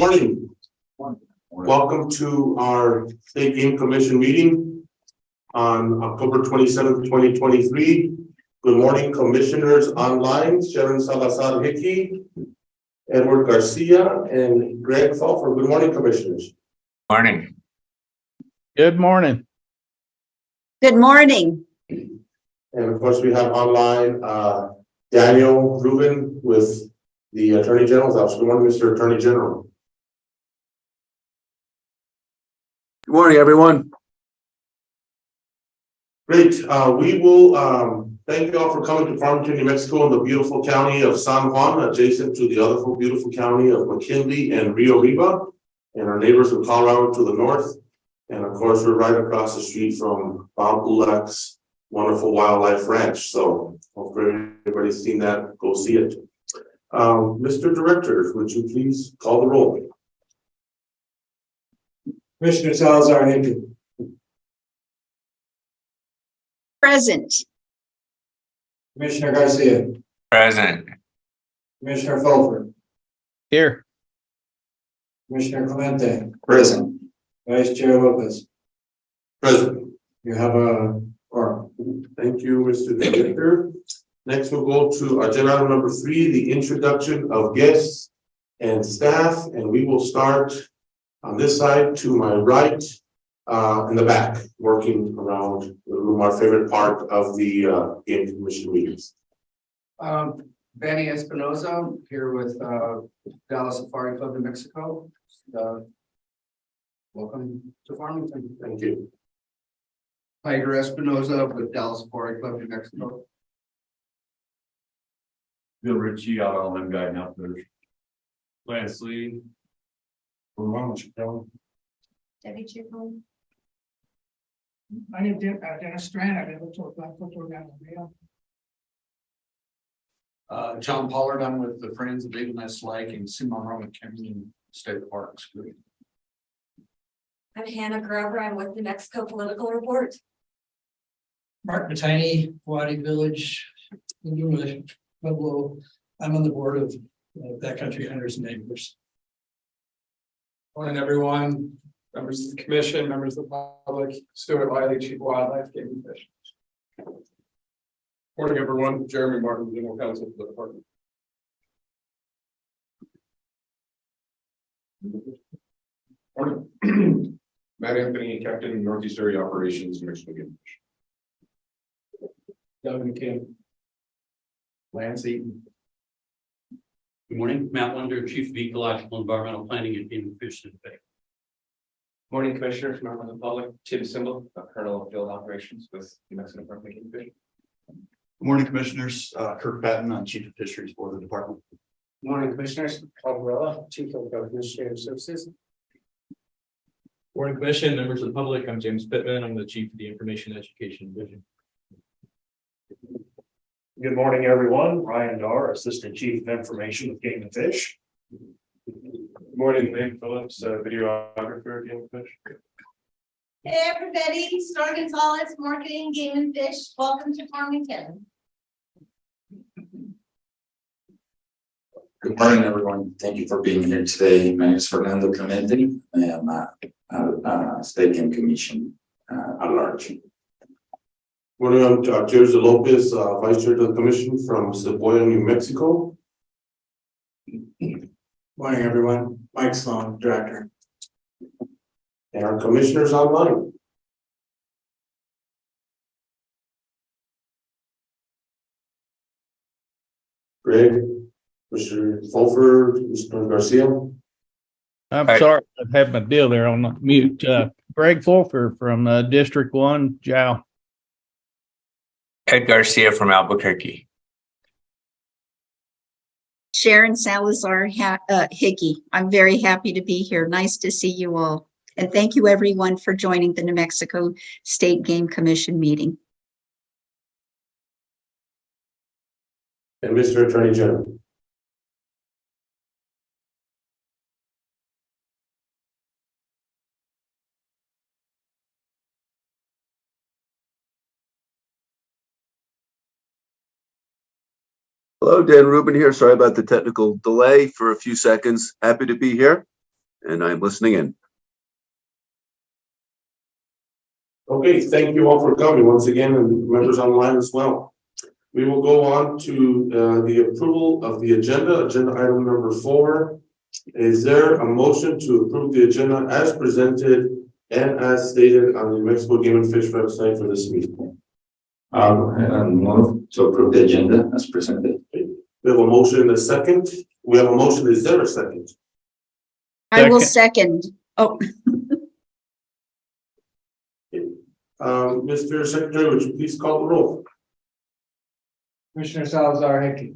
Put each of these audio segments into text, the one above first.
Morning. Welcome to our State Game Commission meeting on October 27th, 2023. Good morning, commissioners online, Sharon Salazar Hickey, Edward Garcia, and Greg Fulfer. Good morning, commissioners. Morning. Good morning. Good morning. And of course, we have online Daniel Rubin with the Attorney General's office. Good morning, Mr. Attorney General. Good morning, everyone. Great. We will thank you all for coming to Farmington, New Mexico, in the beautiful county of San Juan, adjacent to the other beautiful county of McKinley and Rio Riva, and our neighbors in Colorado to the north. And of course, we're right across the street from Bob Ulak's wonderful wildlife ranch. So hopefully everybody's seen that. Go see it. Mr. Director, would you please call the roll? Commissioner Salazar Hickey. Present. Commissioner Garcia. Present. Commissioner Fulfer. Here. Commissioner Clemente. Present. Vice Chair Lopez. Present. You have a quorum. Thank you, Mr. Director. Next, we'll go to agenda item number 3, the introduction of guests and staff, and we will start on this side to my right, in the back, working around the room, our favorite part of the Game Commission meetings. Benny Espinoza here with Dallas Safari Club in Mexico. Welcome to Farmington. Thank you. Tiger Espinoza with Dallas Safari Club in Mexico. Bill Ritchie out on them guiding out there. Lance Lee. Debbie Chicone. My name is Dennis Strand. I've been able to apply for program. John Pollard, I'm with the Friends of Big Nest Lake and Cimarron Canyon State Parks. I'm Hannah Grover. I'm with New Mexico Political Report. Mark Matini, Wadi Village, Pueblo. I'm on the board of Backcountry Hunters and Neighbors. Morning, everyone. Members of the commission, members of the public, Stuart Wiley, Chief of Wildlife, Game and Fish. Morning, everyone. Jeremy Martin, General Counsel for the department. Morning. Matt Anthony, Captain, Northeast Area Operations, Mexico Game and Fish. Doug McCann. Lance Eaton. Good morning, Matt Wonder, Chief of Ecological Environmental Planning at Game and Fish in the Bay. Morning, Commissioners, members of the public. Tim Symbol, Colonel of Field Operations with New Mexico Department of Game and Fish. Good morning, Commissioners. Kirk Patton, I'm Chief of Fisheries for the department. Good morning, Commissioners. Paul Varela, Chief of Administrative Services. Morning, Commission, members of the public. I'm James Pittman. I'm the Chief of the Information Education Division. Good morning, everyone. Ryan Darr, Assistant Chief of Information with Game and Fish. Good morning, Nate Phillips, videographer at Game and Fish. Hey, everybody. Star Gonzalez, Marketing, Game and Fish. Welcome to Farmington. Good morning, everyone. Thank you for being here today. My name is Fernando Clemente. I am State Game Commission at large. Morning, I'm James Lopez, Vice Chair of the Commission from Cebolla, New Mexico. Morning, everyone. Mike Sloan, Director. And our commissioners online. Greg, Mr. Fulfer, Mr. Garcia. I'm Hi. sorry, I have my deal there on mute. Greg Fulfer from District 1, Jow. Ed Garcia from Albuquerque. Sharon Salazar Hickey. I'm very happy to be here. Nice to see you all. And thank you everyone for joining the New Mexico State Game Commission meeting. And Mr. Attorney General. Hello, Dan Rubin here. Sorry about the technical delay for a few seconds. Happy to be here. and I'm listening in. Okay, thank you all for coming once again, and members online as well. We will go on to the approval of the agenda item number 4. Is there a motion to approve the agenda as presented and as stated on the New Mexico Game and Fish website for this meeting? Move to approve the agenda as presented. We have a motion and a second. We have a motion. Is there a second? I will second. Oh, Mr. Secretary, would you please call the roll? Commissioner Salazar Hickey.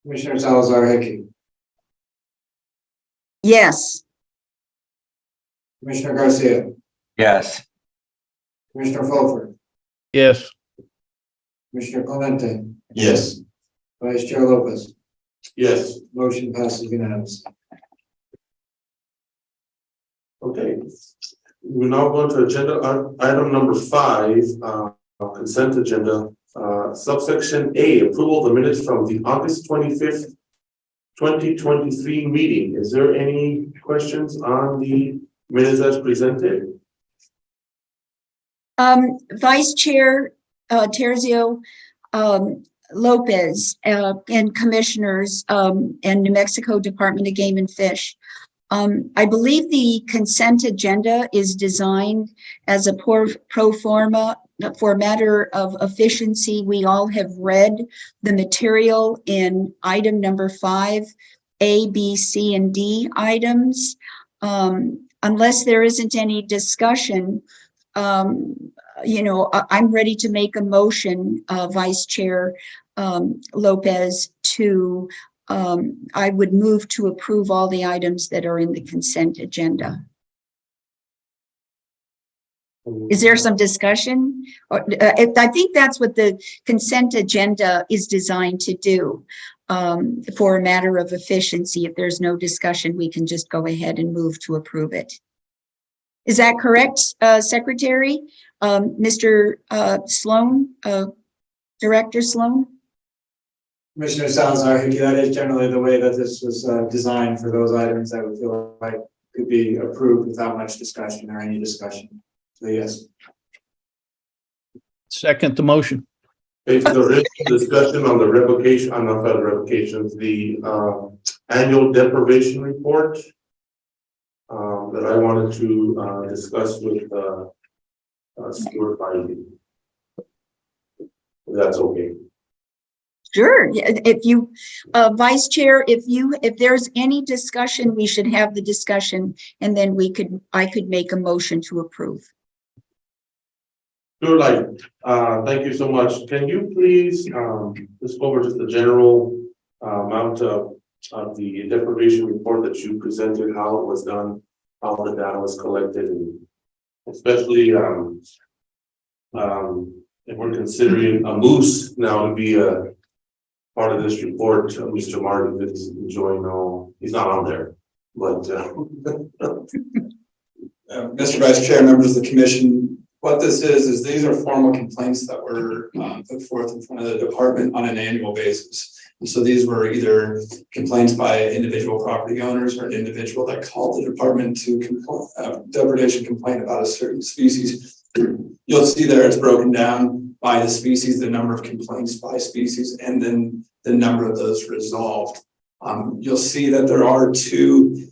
Commissioner Salazar Hickey. yes. Commissioner Garcia. Yes. Commissioner Fulford. Yes. Commissioner Clemente. Yes. Vice Chair Lopez. Yes. Motion passes unanimously. Okay. We're now going to agenda item number 5, consent agenda, subsection A, approval of the minutes from the August 25th, 2023 meeting. Is there any questions on the minutes as presented? Vice Chair Terzio Lopez and Commissioners and New Mexico Department of Game and Fish. I believe the consent agenda is designed as a pro forma for a matter of efficiency. We all have read the material in item number 5, A, B, C, and D items. Unless there isn't any discussion, I'm ready to make a motion, Vice Chair Lopez, to I would move to approve all the items that are in the consent agenda. Is there some discussion? I think that's what the consent agenda is designed to do. For a matter of efficiency, if there's no discussion, we can just go ahead and move to approve it. Is that correct, Secretary? Mr. Sloan, Director Sloan? Commissioner Salazar Hickey, that is generally the way that this was designed for those items that would feel like could be approved without much discussion or any discussion. So yes. Second the motion. If there is discussion on the revocation, on the federal revocations, the annual deprivation report that I wanted to discuss with Stuart Biley. That's okay. Sure. If you, Vice Chair, if there's any discussion, we should have the discussion, and then I could make a motion to approve. Sure, thank you so much. Can you please just go over just the general amount of the deprivation report that you presented, how it was done, how the data was collected, and especially if we're considering a moose now to be a part of this report. Mr. Martin is enjoying all, he's not on there, but Mr. Vice Chair, members of the commission, what this is these are formal complaints that were put forth in front of the department on an annual basis. And so these were either complaints by individual property owners or an individual that called the department to depredation complaint about a certain species. You'll see there it's broken down by the species, the number of complaints by species, and then the number of those resolved. You'll see that there are 2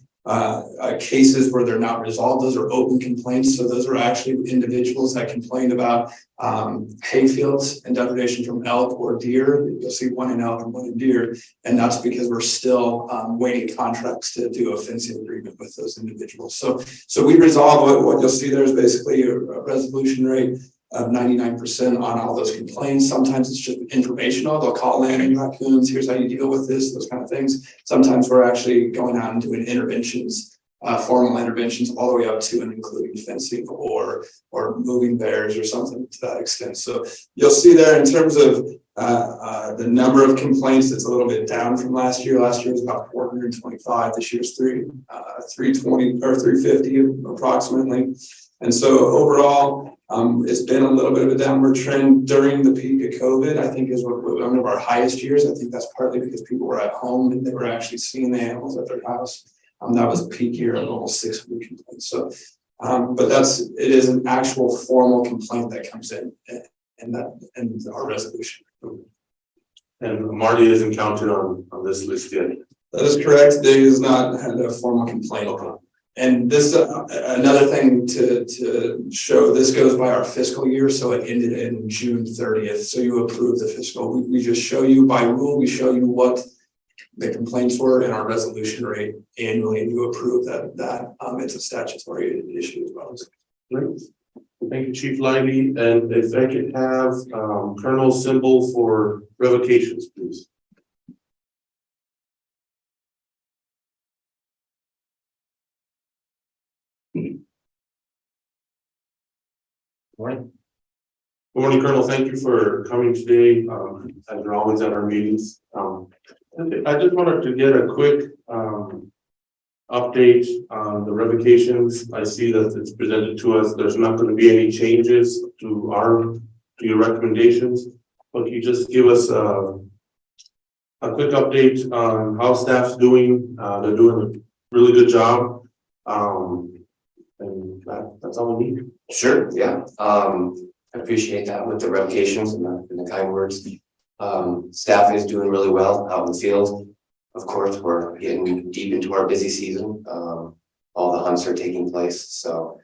cases where they're not resolved. Those are open complaints. So those are actually individuals that complained about hayfields and depredation from elk or deer. You'll see 1 in elk and 1 in deer. And that's because we're still waiting contracts to do a fencing agreement with those individuals. So we resolve what you'll see there is basically a resolution rate of 99% on all those complaints. Sometimes it's just informational. They'll call in and raccoons, here's how you deal with this, those kind of things. Sometimes we're actually going out and doing interventions, formal interventions, all the way up to and including fencing or moving bears or something to that extent. So you'll see there in terms of the number of complaints, it's a little bit down from last year. Last year was about 425. This year's 320 or 350 approximately. And so overall, it's been a little bit of a downward trend during the peak of COVID. I think is one of our highest years. I think that's partly because people were at home and they were actually seeing the animals at their house. That was a peak year of almost 600 complaints. So, but it is an actual formal complaint that comes in and our resolution. And Marty isn't counted on this list yet. That is correct. They has not had a formal complaint. And this, another thing to show, this goes by our fiscal year, so it ended in June 30th. So you approve the fiscal. We just show you by rule, we show you what the complaints were in our resolution rate annually, and you approve that it's a statutory issue as well. Great. Thank you, Chief Lively. And if I could have Colonel symbol for revocations, please. Morning. Good morning, Colonel. Thank you for coming today. As you're always at our meetings. I just wanted to get a quick update on the revocations. I see that it's presented to us. There's not going to be any changes to your recommendations, but you just give us a quick update on how staff's doing. They're doing a really good job. And that's all we need. Sure, yeah. I appreciate that with the revocations and the kind words. Staff is doing really well out in the field. Of course, we're getting deep into our busy season. All the hunts are taking place, so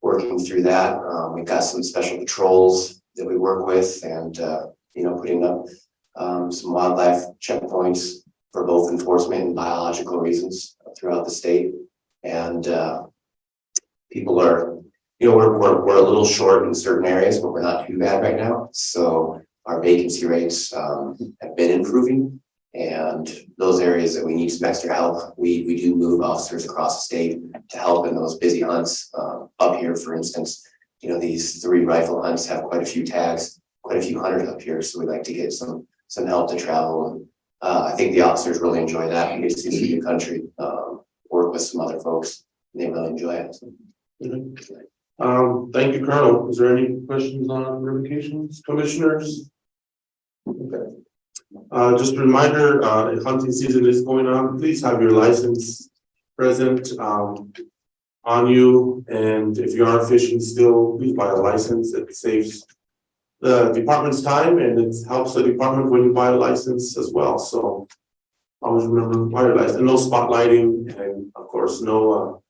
working through that. We've got some special patrols that we work with, and putting up some wildlife checkpoints for both enforcement and biological reasons throughout the state. And people are, we're a little short in certain areas, but we're not too bad right now. So our vacancy rates have been improving, and those areas that we need some extra help, we do move officers across the state to help in those busy hunts. Up here, for instance, these 3 rifle hunts have quite a few tags, quite a few hunters up here, so we like to get some help to travel. And I think the officers really enjoy that. We get to see the new country, work with some other folks, and they really enjoy it. So. Thank you, Colonel. Is there any questions on revocations, commissioners? Okay. Just a reminder, hunting season is going on. Please have your license present on you, and if you are fishing still, please buy a license. It saves the department's time, and it helps the department when you buy a license as well. So always remember buy your license. No spotlighting, and of course no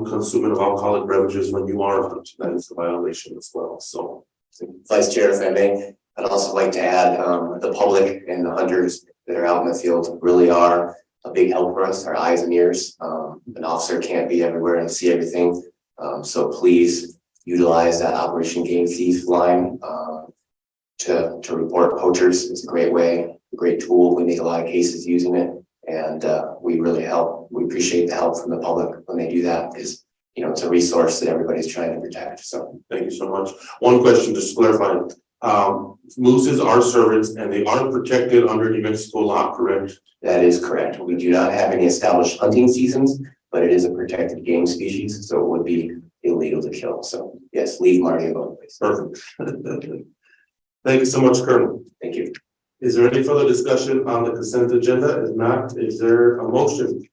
consuming of alcoholic beverages when you are hunting. That is a violation as well. So, Vice Chair, if I may, I'd also like to add the public and the hunters that are out in the field really are a big help for us, our eyes and ears. An officer can't be everywhere and see everything. So please utilize that Operation Game Thief line to report poachers. It's a great way, a great tool. We make a lot of cases using it, and we really help. We appreciate the help from the public when they do that, because it's a resource that everybody's trying to protect. So thank you so much. One question, just to clarify. Mooses are servants and they are protected under New Mexico law, correct? That is correct. We do not have any established hunting seasons, but it is a protected game species, so it would be illegal to kill. So yes, leave Marty alone, please. Perfect. Thank you so much, Colonel. Thank you. Is there any further discussion on the consent agenda? If not, is there a motion?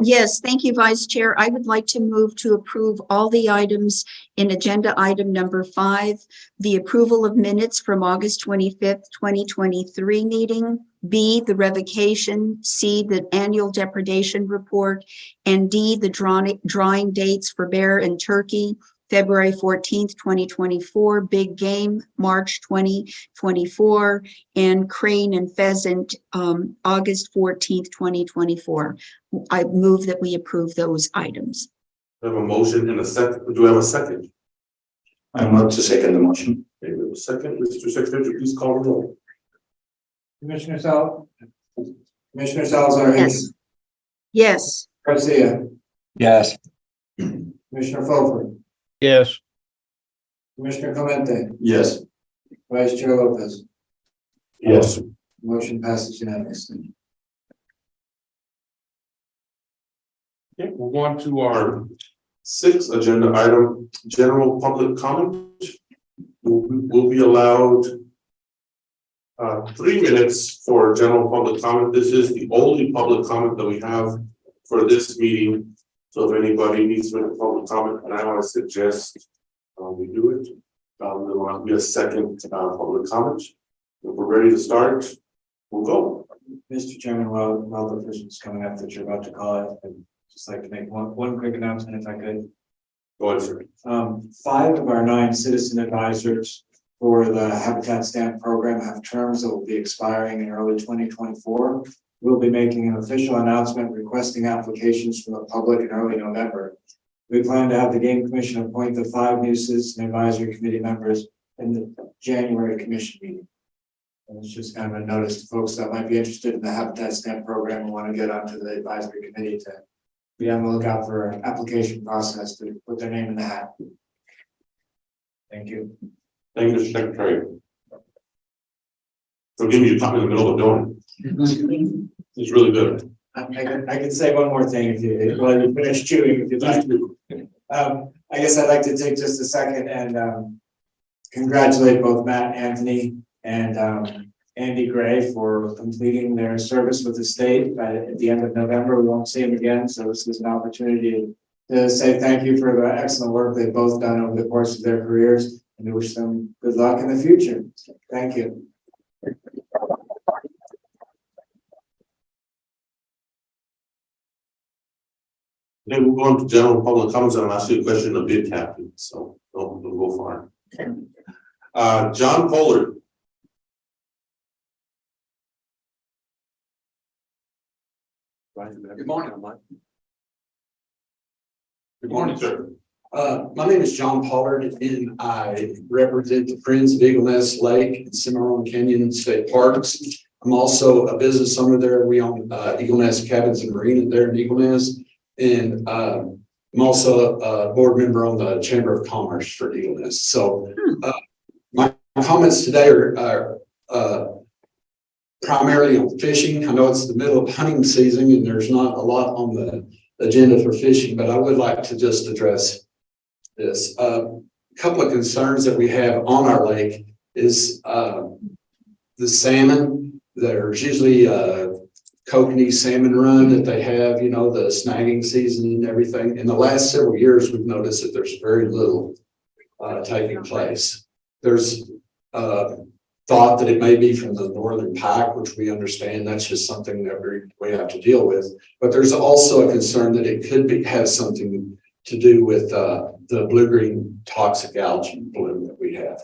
Yes, thank you, Vice Chair. I would like to move to approve all the items in agenda item number 5, the approval of minutes from August 25th, 2023 meeting, B, the revocation, C, the annual depredation report, and D, the drawing dates for bear and turkey, February 14th, 2024, big game, March 2024, and crane and pheasant, August 14th, 2024. I move that we approve those items. We have a motion and a second. Do we have a second? I'm about to second the motion. Okay, we have a second. Mr. Secretary, please call the roll. Commissioner Salazar. Yes. Yes. Garcia. Yes. Commissioner Fulford. Yes. Commissioner Clemente. Yes. Vice Chair Lopez. Yes. Motion passes unanimously. Okay, we'll go on to our 6th agenda item, general public comment. Will be allowed 3 minutes for general public comment. This is the only public comment that we have for this meeting. So if anybody needs to make a public comment, and I want to suggest we do it. There will be a second public comment. If we're ready to start, we'll go. Mr. Chairman, while the person's coming up that you're about to call it, I'd just like to make one quick announcement if I could. Go ahead, sir. 5 of our 9 citizen advisors for the Habitat Stamp program have terms that will be expiring in early 2024. We'll be making an official announcement requesting applications from the public in early November. We plan to have the Game Commission appoint the 5 new citizen advisory committee members in the January commission meeting. And it's just kind of a notice to folks that might be interested in the Habitat Stamp program and want to get onto the advisory committee to be on the lookout for an application process to put their name in the hat. Thank you. Thank you, Mr. Secretary. Forgive me, you caught me in the middle of doing it. It's really good. I could say one more thing if you, while you finish chewing, if you'd like. I guess I'd like to take just a second and congratulate both Matt Anthony and Andy Gray for completing their service with the state. At the end of November, we won't see them again, so this is an opportunity to say thank you for the excellent work they've both done over the course of their careers, and to wish them good luck in the future. Thank you. Okay, we'll go on to general public comments and I'll ask you a question of bid captain, so don't go far. John Pollard. Good morning, Mike. Good morning, sir. My name is John Pollard and I represent the Friends of Eagle Nest Lake and Cimarron Canyon State Parks. I'm also a business owner there. We own Eagle Nest Cabins and Marina there in Eagle Nest. And I'm also a board member on the Chamber of Commerce for Eagle Nest. So my comments today are primarily on fishing. I know it's the middle of hunting season and there's not a lot on the agenda for fishing, but I would like to just address this. A couple of concerns that we have on our lake is the salmon. There's usually kokanee salmon run that they have, you know, the snagging season and everything. In the last several years, we've noticed that there's very little taking place. There's thought that it may be from the northern pike, which we understand that's just something that we have to deal with. But there's also a concern that it could have something to do with the blue-green toxic algae bloom that we have.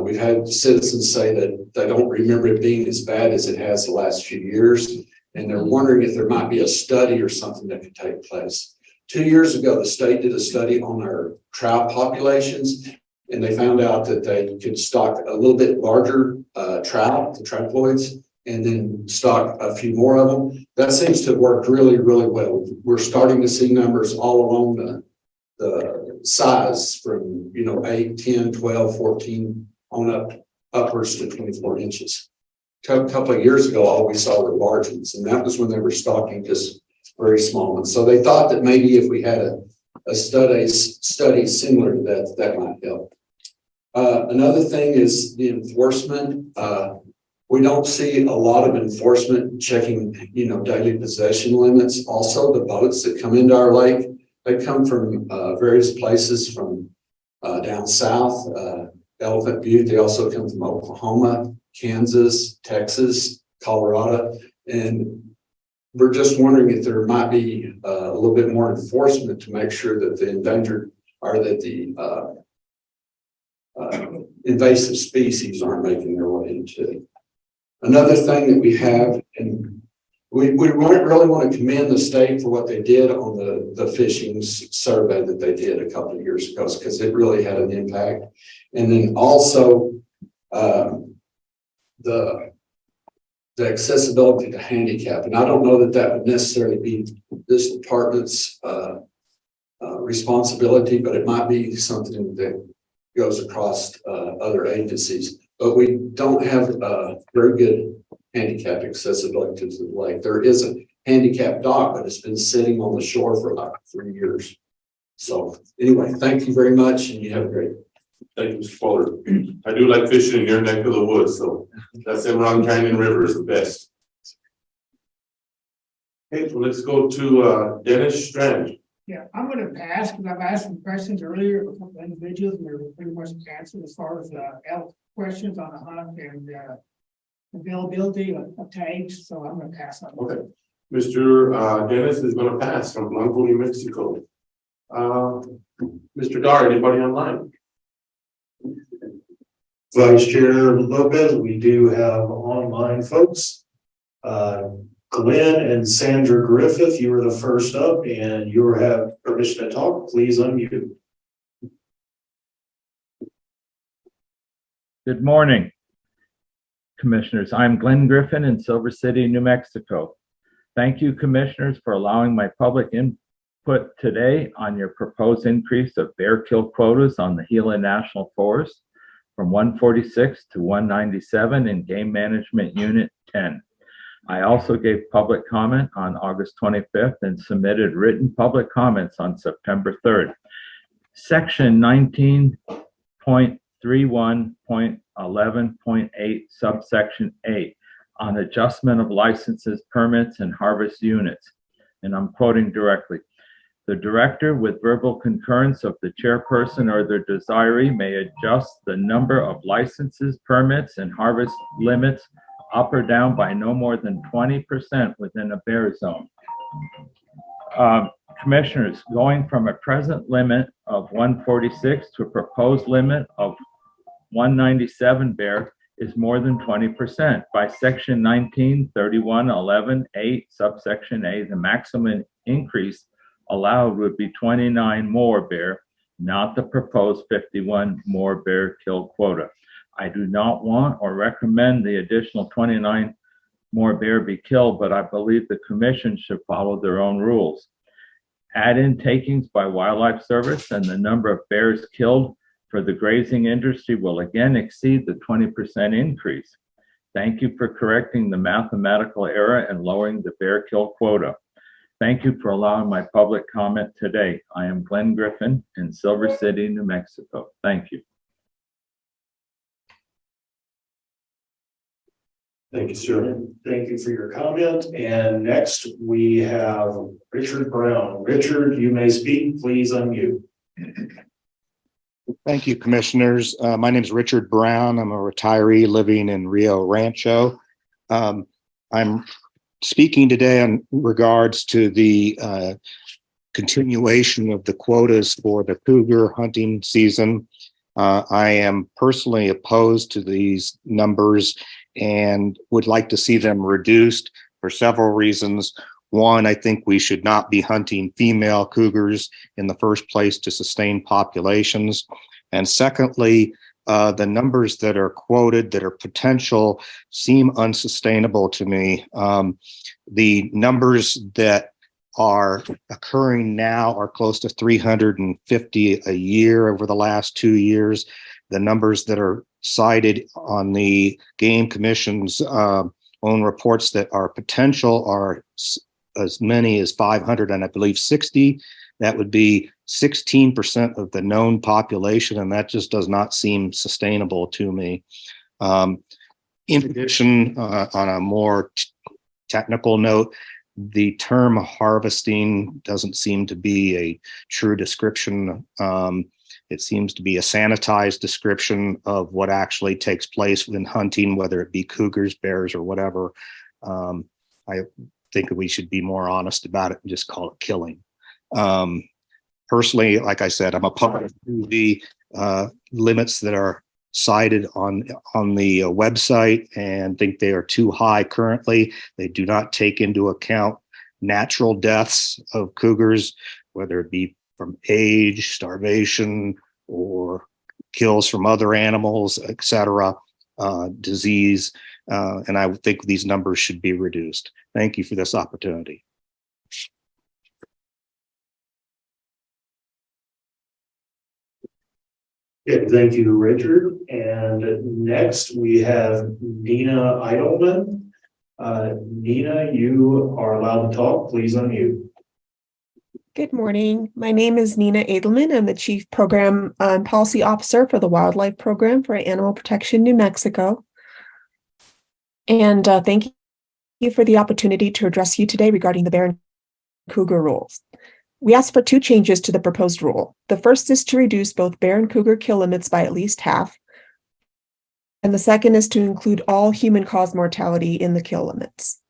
We've had citizens say that they don't remember it being as bad as it has the last few years, and they're wondering if there might be a study or something that could take place. 2 years ago, the state did a study on our trout populations, and they found out that they could stock a little bit larger trout, the triploids, and then stock a few more of them. That seems to have worked really, really well. We're starting to see numbers all along the size from, you know, 8, 10, 12, 14 on upwards to 24 inches. A couple of years ago, all we saw were large ones, and that was when they were stocking just very small ones. So they thought that maybe if we had a study similar to that, that might help. Another thing is the enforcement. We don't see a lot of enforcement checking, you know, daily possession limits. Also, the boats that come into our lake, they come from various places from down south, Elephant Butte. They also come from Oklahoma, Kansas, Texas, Colorado, and we're just wondering if there might be a little bit more enforcement to make sure that the endangered or that the invasive species aren't making their way into it. Another thing that we have, and we really want to commend the state for what they did on the fishing survey that they did a couple of years ago, because it really had an impact. And then also the accessibility to handicap. And I don't know that that would necessarily be this department's responsibility, but it might be something that goes across other agencies. But we don't have very good handicap accessibility to the lake. There is a handicap dock, but it's been sitting on the shore for like 3 years. So anyway, thank you very much, and you have a great day. Thank you, Mr. Pollard. I do like fishing in your neck of the woods, so That's Cimarron Canyon River is the best. Okay, so let's go to Dennis Strand. Yeah, I'm gonna pass because I've asked some questions earlier of a couple of individuals and they're pretty much answered as far as health questions on the hunt and availability of tags. So I'm gonna pass on. Okay, Mr. Dennis is gonna pass from Blanco, New Mexico. Mr. Dar, anybody online? Vice Chair Lopez, we do have online folks. Glenn and Sandra Griffith, you were the first up and you have permission to talk. Please unmute. Good morning, Commissioners. I'm Glenn Griffin in Silver City, New Mexico. Thank you, Commissioners, for allowing my public input today on your proposed increase of bear kill quotas on the Gila National Forest from 146 to 197 in Game Management Unit 10. I also gave public comment on August 25th and submitted written public comments on September 3rd. Section 19.31.11.8 subsection 8 on adjustment of licenses, permits, and harvest units. And I'm quoting directly. The director, with verbal concurrence of the chairperson or their desiree, may adjust the number of licenses, permits, and harvest limits up or down by no more than 20% within a bear zone. Commissioners, going from a present limit of 146 to a proposed limit of 197 bear is more than 20%. By section 19.31.11.8 subsection A, the maximum increase allowed would be 29 more bear, not the proposed 51 more bear kill quota. I do not want or recommend the additional 29 more bear be killed, but I believe the commission should follow their own rules. Add in takings by Wildlife Service and the number of bears killed for the grazing industry will again exceed the 20% increase. Thank you for correcting the mathematical error and lowering the bear kill quota. Thank you for allowing my public comment today. I am Glenn Griffin in Silver City, New Mexico. Thank you. Thank you, sir. Thank you for your comment. And next we have Richard Brown. Richard, you may speak. Please unmute. Thank you, Commissioners. My name is Richard Brown. I'm a retiree living in Rio Rancho. I'm speaking today in regards to the continuation of the quotas for the cougar hunting season. I am personally opposed to these numbers and would like to see them reduced for several reasons. One, I think we should not be hunting female cougars in the first place to sustain populations. And secondly, the numbers that are quoted that are potential seem unsustainable to me. The numbers that are occurring now are close to 350 a year over the last 2 years. The numbers that are cited on the Game Commission's own reports that are potential are as many as 500 and I believe 60. That would be 16% of the known population, and that just does not seem sustainable to me. In addition, on a more technical note, the term harvesting doesn't seem to be a true description. It seems to be a sanitized description of what actually takes place when hunting, whether it be cougars, bears, or whatever. I think we should be more honest about it and just call it killing. Personally, like I said, I'm opposed to the limits that are cited on the website and think they are too high currently. They do not take into account natural deaths of cougars, whether it be from age, starvation, or kills from other animals, etc., disease. And I would think these numbers should be reduced. Thank you for this opportunity. Okay, thank you, Richard. And next we have Nina Eidelman. Nina, you are allowed to talk. Please unmute. Good morning. My name is Nina Edelman. I'm the Chief Program and Policy Officer for the Wildlife Program for Animal Protection New Mexico. And thank you for the opportunity to address you today regarding the bear and cougar rules. We asked for 2 changes to the proposed rule. The first is to reduce both bear and cougar kill limits by at least half. And the second is to include all human-caused mortality in the kill limits.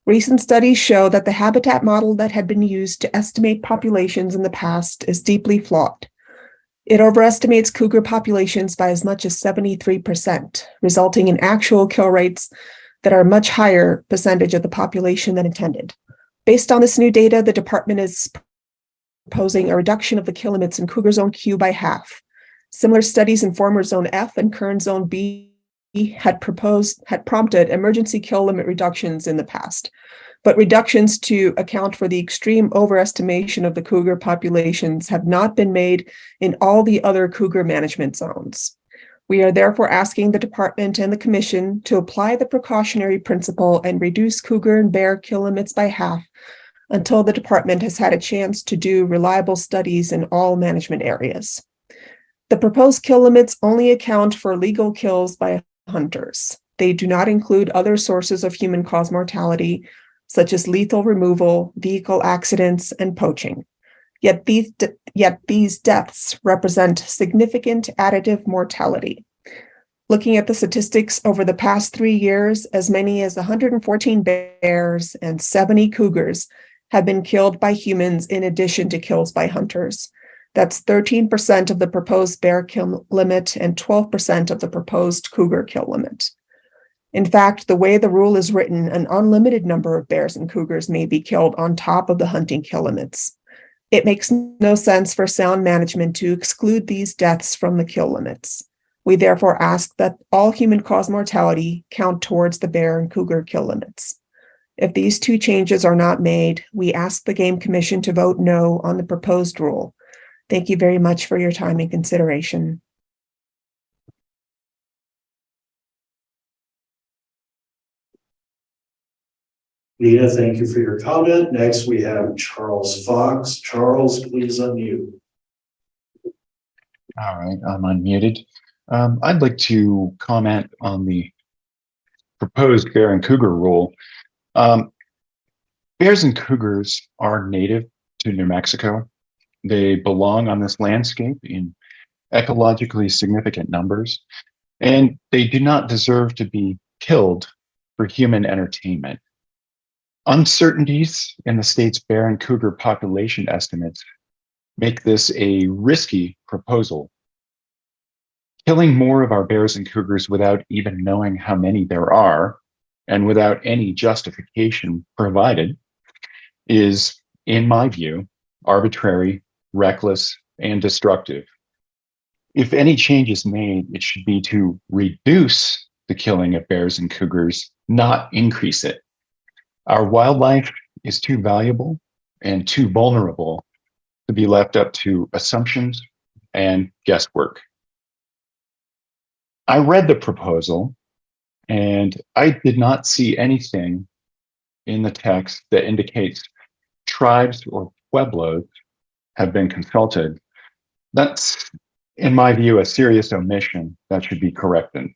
Recent studies show that the habitat model that had been used to estimate populations in the past is deeply flawed. It overestimates cougar populations by as much as 73%, resulting in actual kill rates that are a much higher percentage of the population than intended. Based on this new data, the department is proposing a reduction of the kill limits in Cougar Zone Q by half. Similar studies in former Zone F and current Zone B had prompted emergency kill limit reductions in the past, but reductions to account for the extreme overestimation of the cougar populations have not been made in all the other cougar management zones. We are therefore asking the department and the commission to apply the precautionary principle and reduce cougar and bear kill limits by half until the department has had a chance to do reliable studies in all management areas. The proposed kill limits only account for legal kills by hunters. They do not include other sources of human-caused mortality, such as lethal removal, vehicle accidents, and poaching. Yet these deaths represent significant additive mortality. Looking at the statistics over the past 3 years, as many as 114 bears and 70 cougars have been killed by humans in addition to kills by hunters. That's 13% of the proposed bear kill limit and 12% of the proposed cougar kill limit. In fact, the way the rule is written, an unlimited number of bears and cougars may be killed on top of the hunting kill limits. It makes no sense for sound management to exclude these deaths from the kill limits. We therefore ask that all human-caused mortality count towards the bear and cougar kill limits. If these 2 changes are not made, we ask the Game Commission to vote no on the proposed rule. Thank you very much for your time and consideration. Nina, thank you for your comment. Next, we have Charles Fox. Charles, please unmute. All right, I'm unmuted. I'd like to comment on the proposed bear and cougar rule. Bears and cougars are native to New Mexico. They belong on this landscape in ecologically significant numbers, and they do not deserve to be killed for human entertainment. Uncertainties in the state's bear and cougar population estimates make this a risky proposal. Killing more of our bears and cougars without even knowing how many there are and without any justification provided is, in my view, arbitrary, reckless, and destructive. If any change is made, it should be to reduce the killing of bears and cougars, not increase it. Our wildlife is too valuable and too vulnerable to be left up to assumptions and guesswork. I read the proposal and I did not see anything in the text that indicates tribes or pueblos have been consulted. That's, in my view, a serious omission that should be corrected.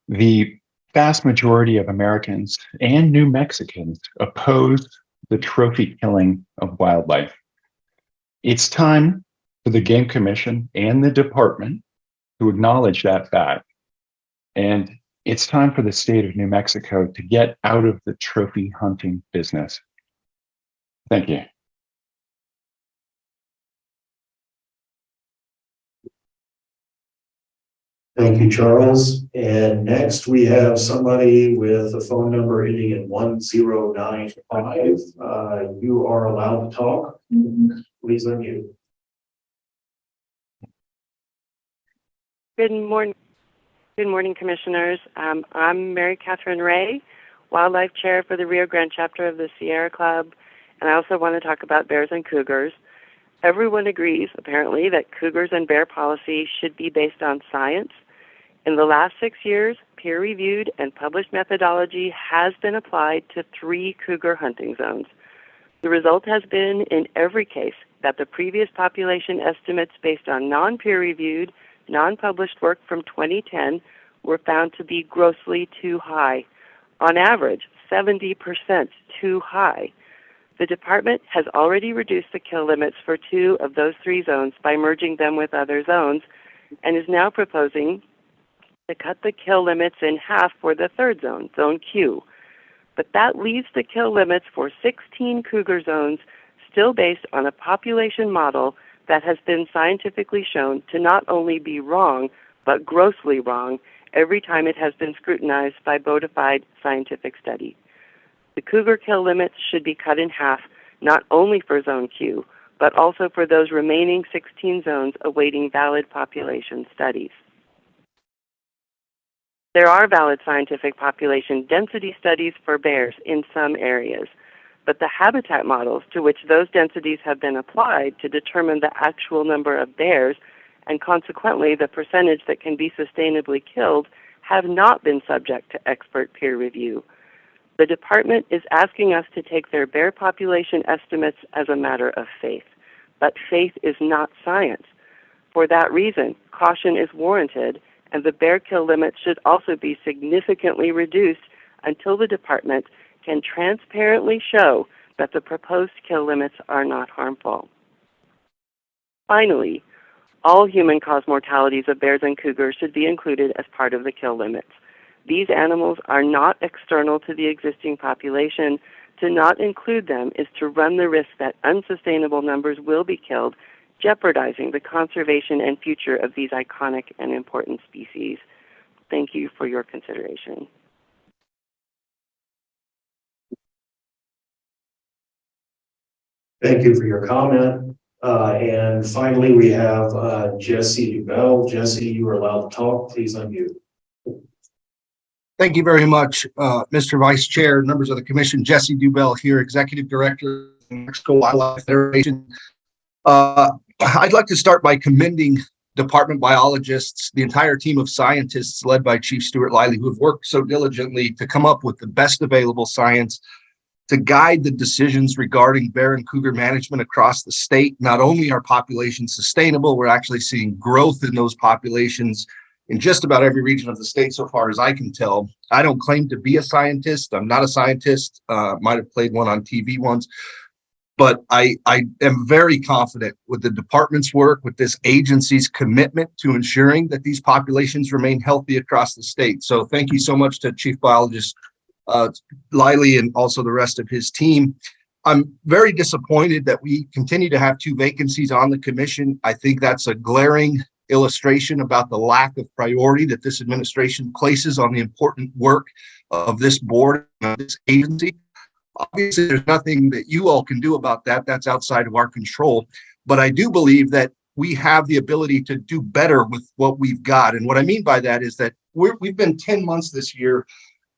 The vast majority of Americans and New Mexicans oppose the trophy killing of wildlife. It's time for the Game Commission and the department to acknowledge that fact. And it's time for the state of New Mexico to get out of the trophy hunting business. Thank you. Thank you, Charles. And next we have somebody with a phone number ending in 1095. You are allowed to talk. Please unmute. Good morning. Good morning, commissioners. I'm Mary Catherine Ray, Wildlife Chair for the Rio Grande chapter of the Sierra Club, and I also want to talk about bears and cougars. Everyone agrees, apparently, that cougars and bear policy should be based on science. In the last 6 years, peer-reviewed and published methodology has been applied to 3 cougar hunting zones. The result has been, in every case, that the previous population estimates based on non-peer-reviewed, non-published work from 2010 were found to be grossly too high. On average, 70% too high. The department has already reduced the kill limits for 2 of those 3 zones by merging them with other zones, and is now proposing to cut the kill limits in half for the 3rd zone, Zone Q. But that leaves the kill limits for 16 cougar zones still based on a population model that has been scientifically shown to not only be wrong, but grossly wrong every time it has been scrutinized by bona fide scientific study. The cougar kill limits should be cut in half, not only for Zone Q, but also for those remaining 16 zones awaiting valid population studies. There are valid scientific population density studies for bears in some areas, but the habitat models to which those densities have been applied to determine the actual number of bears, and consequently the percentage that can be sustainably killed, have not been subject to expert peer review. The department is asking us to take their bear population estimates as a matter of faith, but faith is not science. For that reason, caution is warranted, and the bear kill limit should also be significantly reduced until the department can transparently show that the proposed kill limits are not harmful. Finally, all human-caused mortalities of bears and cougars should be included as part of the kill limits. These animals are not external to the existing population. To not include them is to run the risk that unsustainable numbers will be killed, jeopardizing the conservation and future of these iconic and important species. Thank you for your consideration. Thank you for your comment. And finally, we have Jesse Dubell. Jesse, you are allowed to talk. Please unmute. Thank you very much, Mr. Vice Chair, members of the Commission. Jesse Dubell here, Executive Director of the New Mexico Wildlife Federation. I'd like to start by commending department biologists, the entire team of scientists led by Chief Stuart Liley, who have worked so diligently to come up with the best available science to guide the decisions regarding bear and cougar management across the state. Not only are populations sustainable, we're actually seeing growth in those populations in just about every region of the state so far as I can tell. I don't claim to be a scientist. I'm not a scientist. Might have played one on TV once. But I am very confident with the department's work, with this agency's commitment to ensuring that these populations remain healthy across the state. So thank you so much to Chief Biologist Liley and also the rest of his team. I'm very disappointed that we continue to have 2 vacancies on the commission. I think that's a glaring illustration about the lack of priority that this administration places on the important work of this board and this agency. Obviously, there's nothing that you all can do about that. That's outside of our control. But I do believe that we have the ability to do better with what we've got. And what I mean by that is that we've been 10 months this year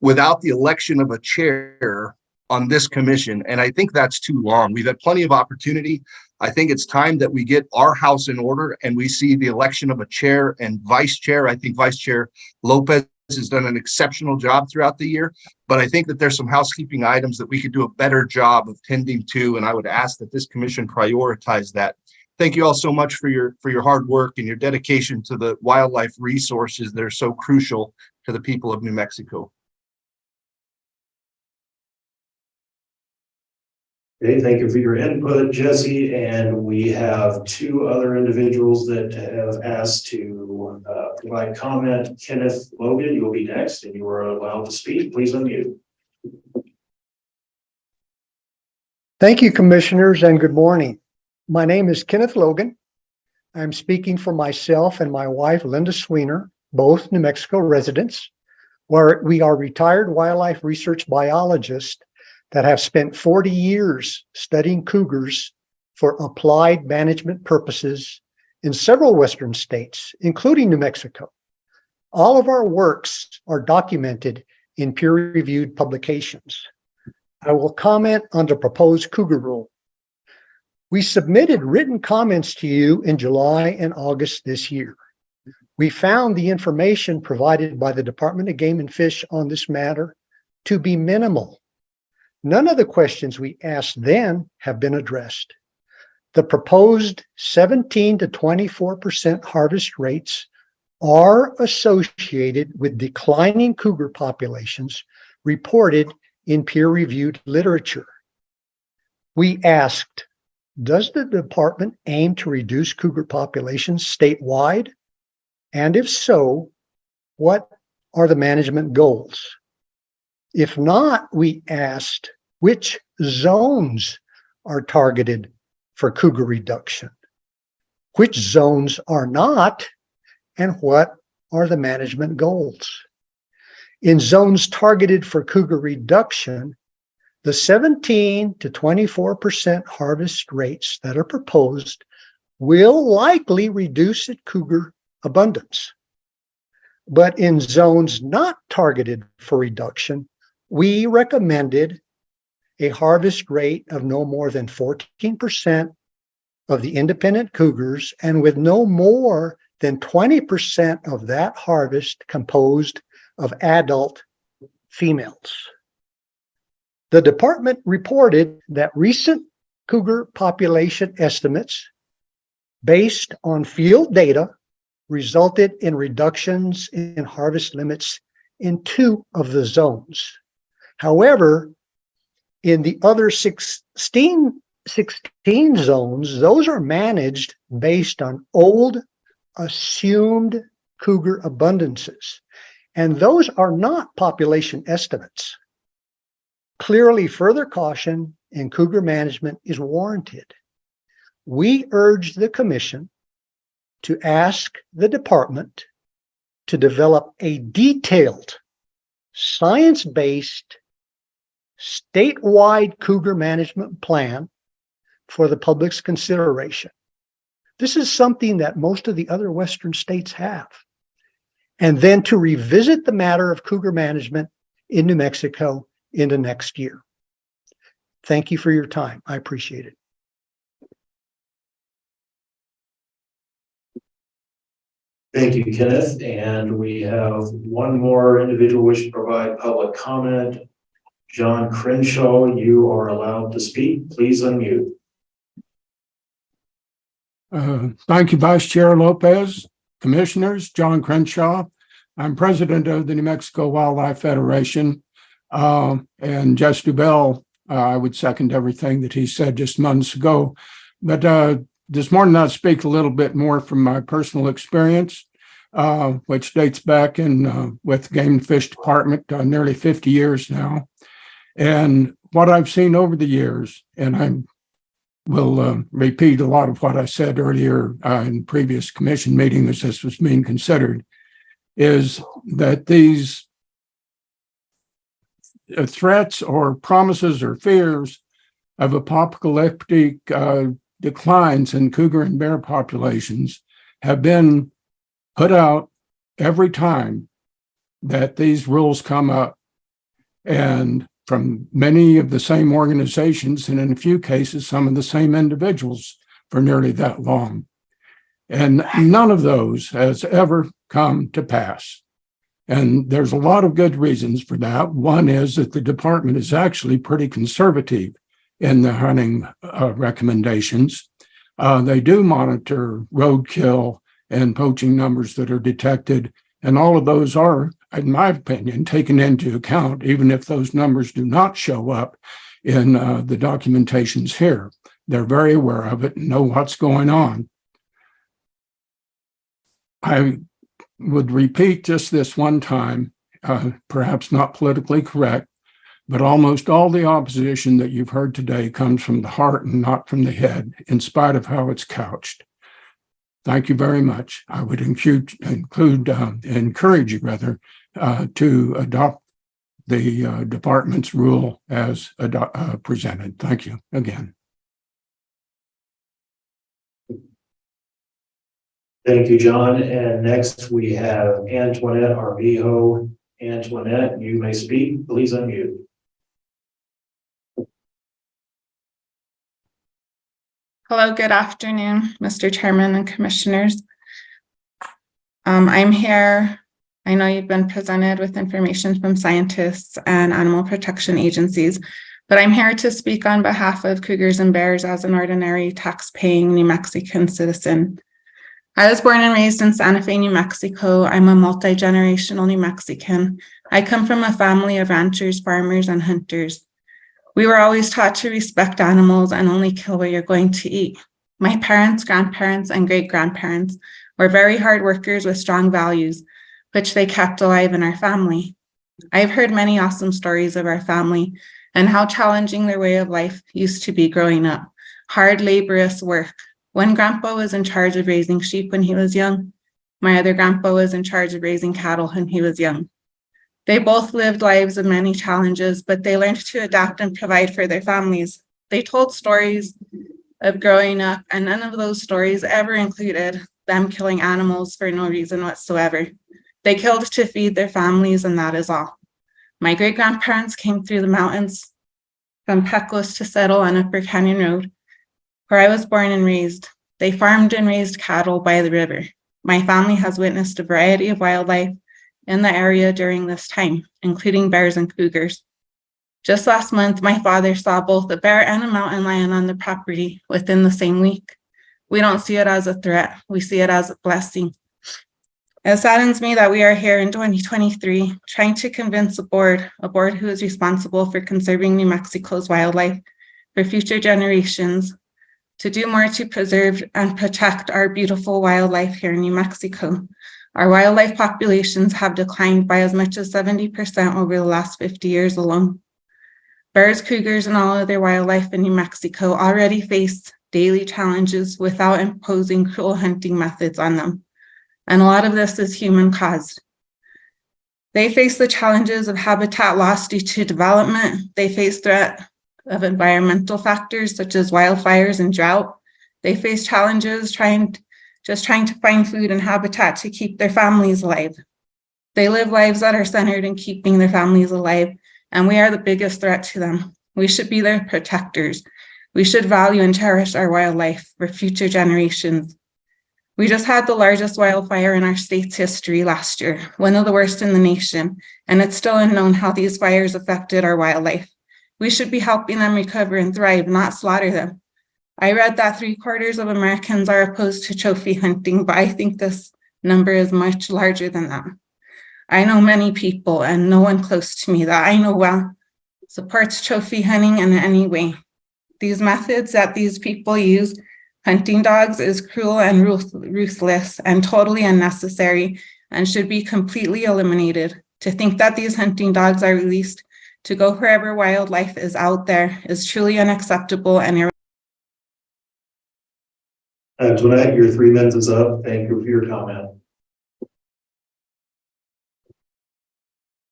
without the election of a chair on this commission. And I think that's too long. We've had plenty of opportunity. I think it's time that we get our house in order and we see the election of a chair and vice chair. I think Vice Chair Lopez has done an exceptional job throughout the year, but I think that there's some housekeeping items that we could do a better job of tending to, and I would ask that this commission prioritize that. Thank you all so much for your hard work and your dedication to the wildlife resources that are so crucial to the people of New Mexico. Okay, thank you for your input, Jesse. And we have 2 other individuals that have asked to provide comment. Kenneth Logan, you will be next, and you are allowed to speak. Please unmute. Thank you, commissioners, and good morning. My name is Kenneth Logan. I'm speaking for myself and my wife, Linda Sweener, both New Mexico residents, where we are retired wildlife research biologists that have spent 40 years studying cougars for applied management purposes in several Western states, including New Mexico. All of our works are documented in peer-reviewed publications. I will comment on the proposed cougar rule. We submitted written comments to you in July and August this year. We found the information provided by the Department of Game and Fish on this matter to be minimal. None of the questions we asked then have been addressed. The proposed 17 to 24% harvest rates are associated with declining cougar populations reported in peer-reviewed literature. We asked, does the department aim to reduce cougar populations statewide? And if so, what are the management goals? If not, we asked, which zones are targeted for cougar reduction? Which zones are not? And what are the management goals? In zones targeted for cougar reduction, the 17 to 24% harvest rates that are proposed will likely reduce cougar abundance. But in zones not targeted for reduction, we recommended a harvest rate of no more than 14% of the independent cougars, and with no more than 20% of that harvest composed of adult females. The department reported that recent cougar population estimates based on field data resulted in reductions in harvest limits in 2 of the zones. However, in the other 16 zones, those are managed based on old assumed cougar abundances, and those are not population estimates. Clearly, further caution in cougar management is warranted. We urge the commission to ask the department to develop a detailed, science-based, statewide cougar management plan for the public's consideration. This is something that most of the other Western states have. And then to revisit the matter of cougar management in New Mexico in the next year. Thank you for your time. I appreciate it. Thank you, Kenneth. And we have one more individual wishing to provide public comment. John Crenshaw, you are allowed to speak. Please unmute. Thank you, Vice Chair Lopez, Commissioners, John Crenshaw. I'm President of the New Mexico Wildlife Federation. And Jess Dubell, I would second everything that he said just months ago. But this morning I'll speak a little bit more from my personal experience, which dates back in with Game and Fish Department nearly 50 years now. And what I've seen over the years, and I will repeat a lot of what I said earlier in previous commission meeting as this was being considered, is that these threats or promises or fears of apocalyptic declines in cougar and bear populations have been put out every time that these rules come up, and from many of the same organizations, and in a few cases, some of the same individuals for nearly that long. And none of those has ever come to pass. And there's a lot of good reasons for that. One is that the department is actually pretty conservative in the hunting recommendations. They do monitor roadkill and poaching numbers that are detected, and all of those are, in my opinion, taken into account, even if those numbers do not show up in the documentations here. They're very aware of it and know what's going on. I would repeat just this one time, perhaps not politically correct, but almost all the opposition that you've heard today comes from the heart and not from the head, in spite of how it's couched. Thank you very much. I would encourage you rather to adopt the department's rule as presented. Thank you again. Thank you, John. And next we have Antoinette Armijo. Antoinette, you may speak. Please unmute. Hello, good afternoon, Mr. Chairman and Commissioners. I'm here. I know you've been presented with information from scientists and animal protection agencies, but I'm here to speak on behalf of cougars and bears as an ordinary tax-paying New Mexican citizen. I was born and raised in Santa Fe, New Mexico. I'm a multi-generational New Mexican. I come from a family of ranchers, farmers, and hunters. We were always taught to respect animals and only kill what you're going to eat. My parents, grandparents, and great-grandparents were very hard workers with strong values, which they kept alive in our family. I've heard many awesome stories of our family and how challenging their way of life used to be growing up. Hard, laborious work. One grandpa was in charge of raising sheep when he was young. My other grandpa was in charge of raising cattle when he was young. They both lived lives of many challenges, but they learned to adapt and provide for their families. They told stories of growing up, and none of those stories ever included them killing animals for no reason whatsoever. They killed to feed their families, and that is all. My great-grandparents came through the mountains from Pecos to settle on Upper Canyon Road, where I was born and raised. They farmed and raised cattle by the river. My family has witnessed a variety of wildlife in the area during this time, including bears and cougars. Just last month, my father saw both a bear and a mountain lion on the property within the same week. We don't see it as a threat. We see it as a blessing. It saddens me that we are here in 2023 trying to convince a board who is responsible for conserving New Mexico's wildlife for future generations, to do more to preserve and protect our beautiful wildlife here in New Mexico. Our wildlife populations have declined by as much as 70% over the last 50 years alone. Bears, cougars, and all other wildlife in New Mexico already face daily challenges without imposing cruel hunting methods on them. And a lot of this is human caused. They face the challenges of habitat loss due to development. They face threat of environmental factors such as wildfires and drought. They face challenges trying to find food and habitat to keep their families alive. They live lives that are centered in keeping their families alive, and we are the biggest threat to them. We should be their protectors. We should value and cherish our wildlife for future generations. We just had the largest wildfire in our state's history last year, one of the worst in the nation, and it's still unknown how these fires affected our wildlife. We should be helping them recover and thrive, not slaughter them. I read that 3/4 of Americans are opposed to trophy hunting, but I think this number is much larger than that. I know many people, and no one close to me that I know well supports trophy hunting in any way. These methods that these people use, hunting dogs, is cruel and ruthless and totally unnecessary and should be completely eliminated. To think that these hunting dogs are released to go wherever wildlife is out there is truly unacceptable and Antoinette, your 3 minutes is up. Thank you for your comment.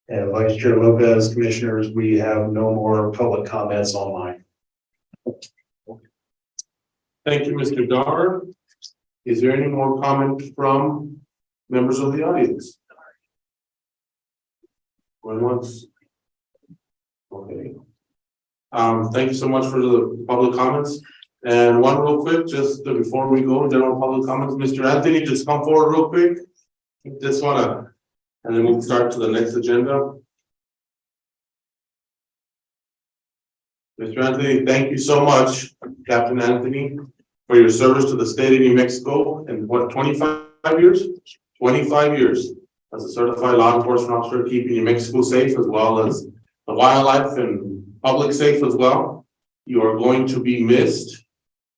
And Vice Chair Lopez, Commissioners, we have no more public comments online. Thank you, Mr. Dar. Is there any more comment from members of the audience? Going once? Okay. Thank you so much for the public comments. And one real quick, just before we go, general public comments, Mr. Anthony, just come forward real quick. Just wanna, and then we'll start to the next agenda. Mr. Anthony, thank you so much, Captain Anthony, for your service to the state of New Mexico in what, 25 years? 25 years as a certified law enforcement officer, keeping New Mexico safe as well as the wildlife and public safe as well. You are going to be missed.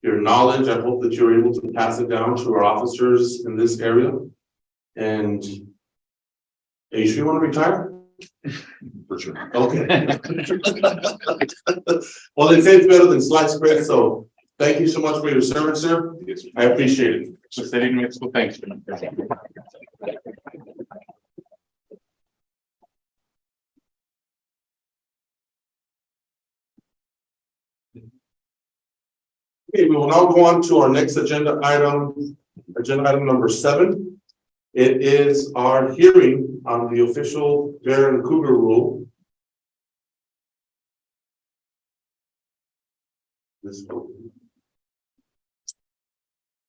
Your knowledge, I hope that you're able to pass it down to our officers in this area. And are you sure you want to retire? For sure. Okay. Well, they say it's better than sliced bread, so thank you so much for your service, sir. I appreciate it. So, State of New Mexico, thanks. Okay, we will now go on to our next agenda item number 7. It is our hearing on the official bear and cougar rule.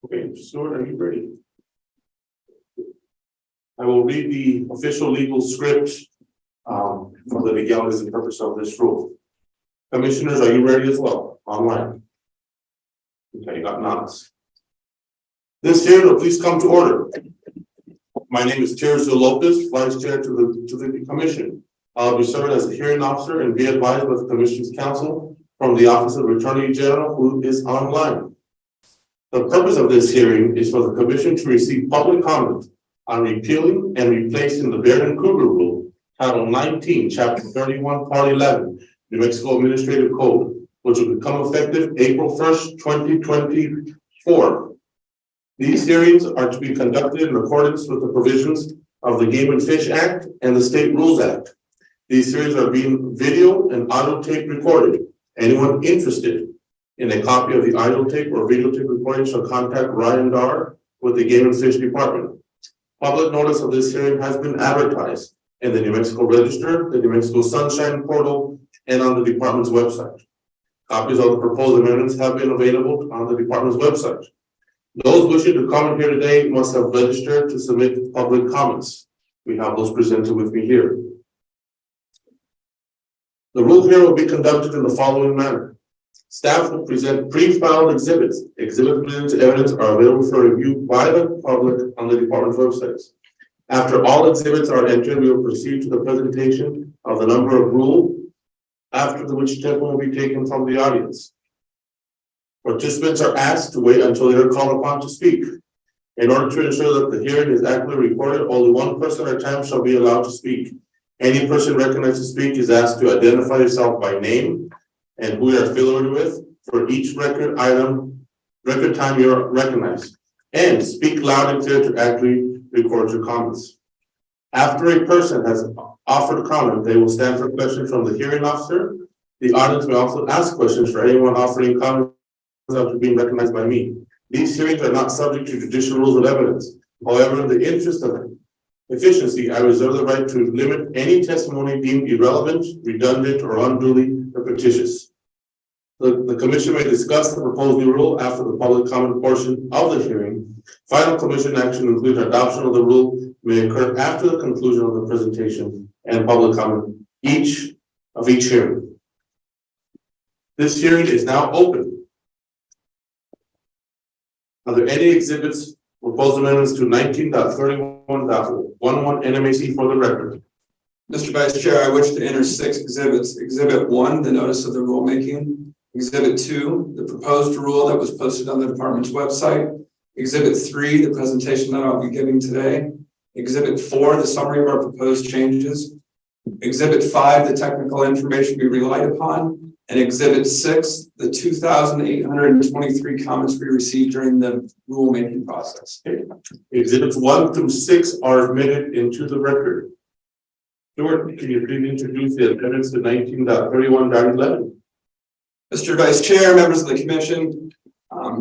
Okay, Stuart, are you ready? I will read the official legal script for the legalities and purpose of this rule. Commissioners, are you ready as well? Online. Okay, you got nods. This hearing will please come to order. My name is Tirso Lopez, Vice Chair to the Commission. I'll be serving as a hearing officer and be advised by the Commission's counsel from the Office of Attorney General, who is online. The purpose of this hearing is for the Commission to receive public comment on repealing and replacing the Bear and Cougar Rule, Title 19, Chapter 31, Part 11, New Mexico Administrative Code, which will become effective April 1st, 2024. These hearings are to be conducted in accordance with the provisions of the Game and Fish Act and the State Rules Act. These hearings are being video and audio tape recorded. Anyone interested in a copy of the audio tape or videotape recording shall contact Ryan Dar with the Game and Fish Department. Public notice of this hearing has been advertised in the New Mexico Register, the New Mexico Sunshine Portal, and on the department's website. Copies of the proposed amendments have been available on the department's website. Those wishing to comment here today must have registered to submit public comments. We have those presented with me here. The rule hearing will be conducted in the following manner. Staff will present pre-filed exhibits. Exhibits presented to evidence are available for review by the public on the department's websites. After all exhibits are entered, we will proceed to the presentation of the number of rule, after which testimony will be taken from the audience. Participants are asked to wait until they are called upon to speak. In order to ensure that the hearing is accurately recorded, only one person at a time shall be allowed to speak. Any person recognized to speak is asked to identify yourself by name and who you are affiliated with for each record time you are recognized, and speak loud and clear to accurately record your comments. After a person has offered a comment, they will stand for questions from the hearing officer. The audience may also ask questions for anyone offering comments after being recognized by me. These hearings are not subject to judicial rules of evidence. However, in the interest of efficiency, I reserve the right to limit any testimony deemed irrelevant, redundant, or unduly repetitious. The Commission may discuss the proposed new rule after the public comment portion of the hearing. Final Commission action, including adoption of the rule, may occur after the conclusion of the presentation and public comment each hearing. This hearing is now open. Are there any exhibits, proposed amendments to 19.31.11 NMAC for the record? Mr. Vice Chair, I wish to enter 6 exhibits. Exhibit 1, the notice of the rulemaking. Exhibit 2, the proposed rule that was posted on the department's website. Exhibit 3, the presentation that I'll be giving today. Exhibit 4, the summary of our proposed changes. Exhibit 5, the technical information we relied upon. And Exhibit 6, the 2,823 comments we received during the rulemaking process. Exhibits 1 through 6 are admitted into the record. Stuart, can you please introduce the amendments to 19.31.11? Mr. Vice Chair, members of the Commission,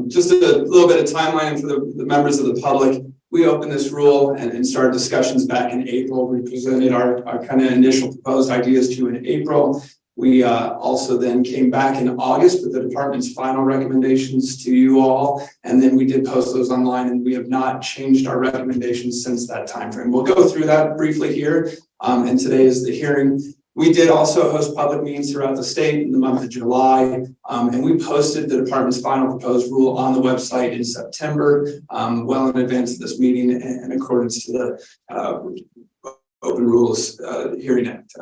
just a little bit of timeline for the members of the public. We opened this rule and started discussions back in April. We presented our kind of initial proposed ideas to you in April. We also then came back in August with the department's final recommendations to you all. And then we did post those online, and we have not changed our recommendations since that time frame. We'll go through that briefly here. And today is the hearing. We did also host public meetings throughout the state in the month of July. And we posted the department's final proposed rule on the website in September, well in advance of this meeting, in accordance to the Open Rules Hearing Act.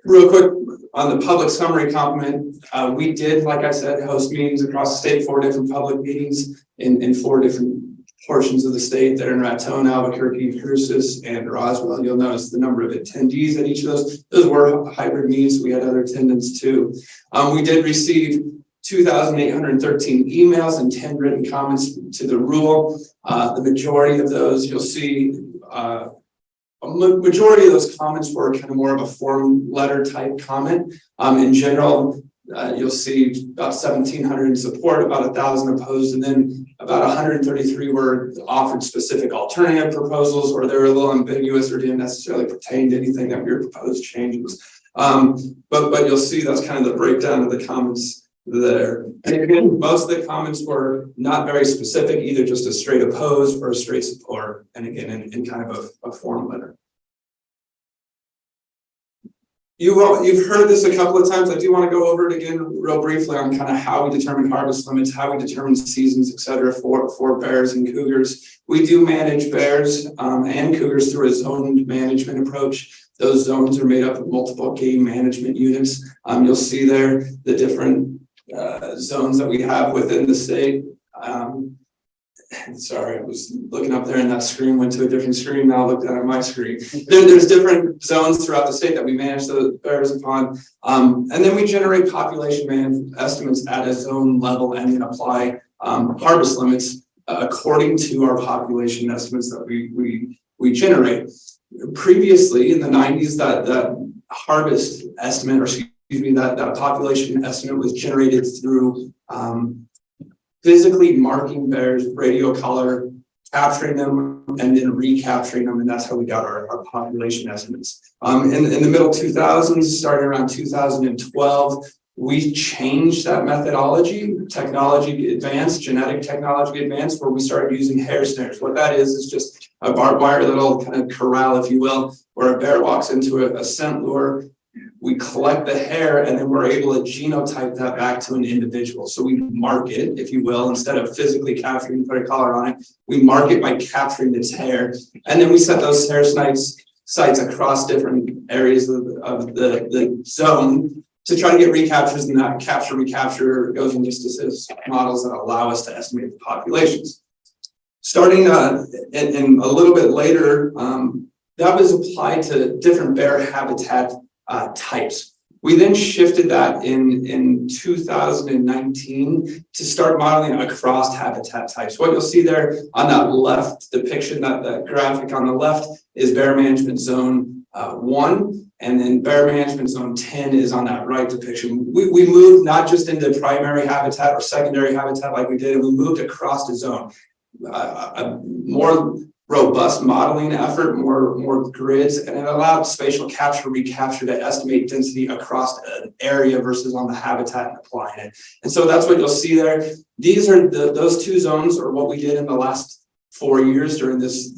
Real quick on the public summary comment, we did, like I said, host meetings across the state, 4 different public meetings in 4 different portions of the state that are in Raton, Albuquerque, Cruces, and Roswell. You'll notice the number of attendees at each of those. Those were hybrid meetings. So we had other attendants too. We did receive 2,813 emails and 10 written comments to the rule. The majority of those, you'll see, a majority of those comments were kind of more of a form letter type comment. In general, you'll see about 1,700 in support, about 1,000 opposed, and then about 133 were offered specific alternative proposals, or they were a little ambiguous or didn't necessarily pertain to anything that we proposed changes. But you'll see that's kind of the breakdown of the comments there. And again, most of the comments were not very specific, either just a straight oppose or a straight support, and again, in kind of a form letter. You've heard this a couple of times. I do want to go over it again real briefly on kind of how we determine harvest limits, how we determine seasons, et cetera, for bears and cougars. We do manage bears and cougars through a zoned management approach. Those zones are made up of multiple game management units. You'll see there the different zones that we have within the state. Sorry, I was looking up there and that screen went to a different screen. Now I looked at my screen. There's different zones throughout the state that we manage the bears upon. And then we generate population estimates at a zone level and then apply harvest limits according to our population estimates that we generate. Previously in the 90s, that harvest estimate, or excuse me, that population estimate was generated through physically marking bears, radio color, capturing them, and then recapturing them, and that's how we got our population estimates. In the middle 2000s, starting around 2012, we changed that methodology. Technology advanced, genetic technology advanced, where we started using hair snares. What that is just a barbed wire little kind of corral, if you will, where a bear walks into a scent lure. We collect the hair and then we're able to genotype that back to an individual. So we mark it, if you will, instead of physically capturing and put a collar on it, we mark it by capturing its hair. And then we set those hair sites across different areas of the zone to try to get recaptures, and that recapture goes into statistics models that allow us to estimate the populations. Starting in a little bit later, that was applied to different bear habitat types. We then shifted that in 2019 to start modeling across habitat types. What you'll see there on that left depiction, that graphic on the left, is bear management zone 1, and then bear management zone 10 is on that right depiction. We moved not just into primary habitat or secondary habitat like we did, and we moved across the zone. A more robust modeling effort, more grids, and it allowed spatial capture, recapture to estimate density across an area versus on the habitat and applying it. And so that's what you'll see there. These are those two zones are what we did in the last 4 years during this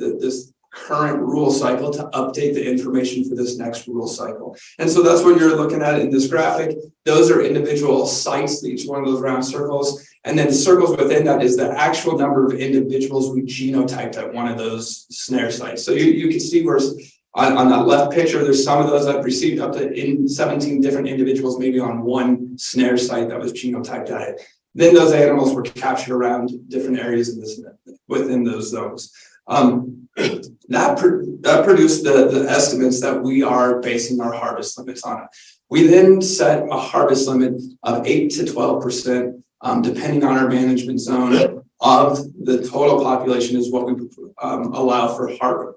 current rule cycle to update the information for this next rule cycle. And so that's what you're looking at in this graphic. Those are individual sites, each one of those round circles. And then the circles within that is the actual number of individuals we genotyped at one of those snare sites. So you can see where on that left picture, there's some of those that received up to 17 different individuals, maybe on one snare site that was genotyped at it. Then those animals were captured around different areas within those zones. That produced the estimates that we are basing our harvest limits on. We then set a harvest limit of 8 to 12%, depending on our management zone of the total population is what we allow for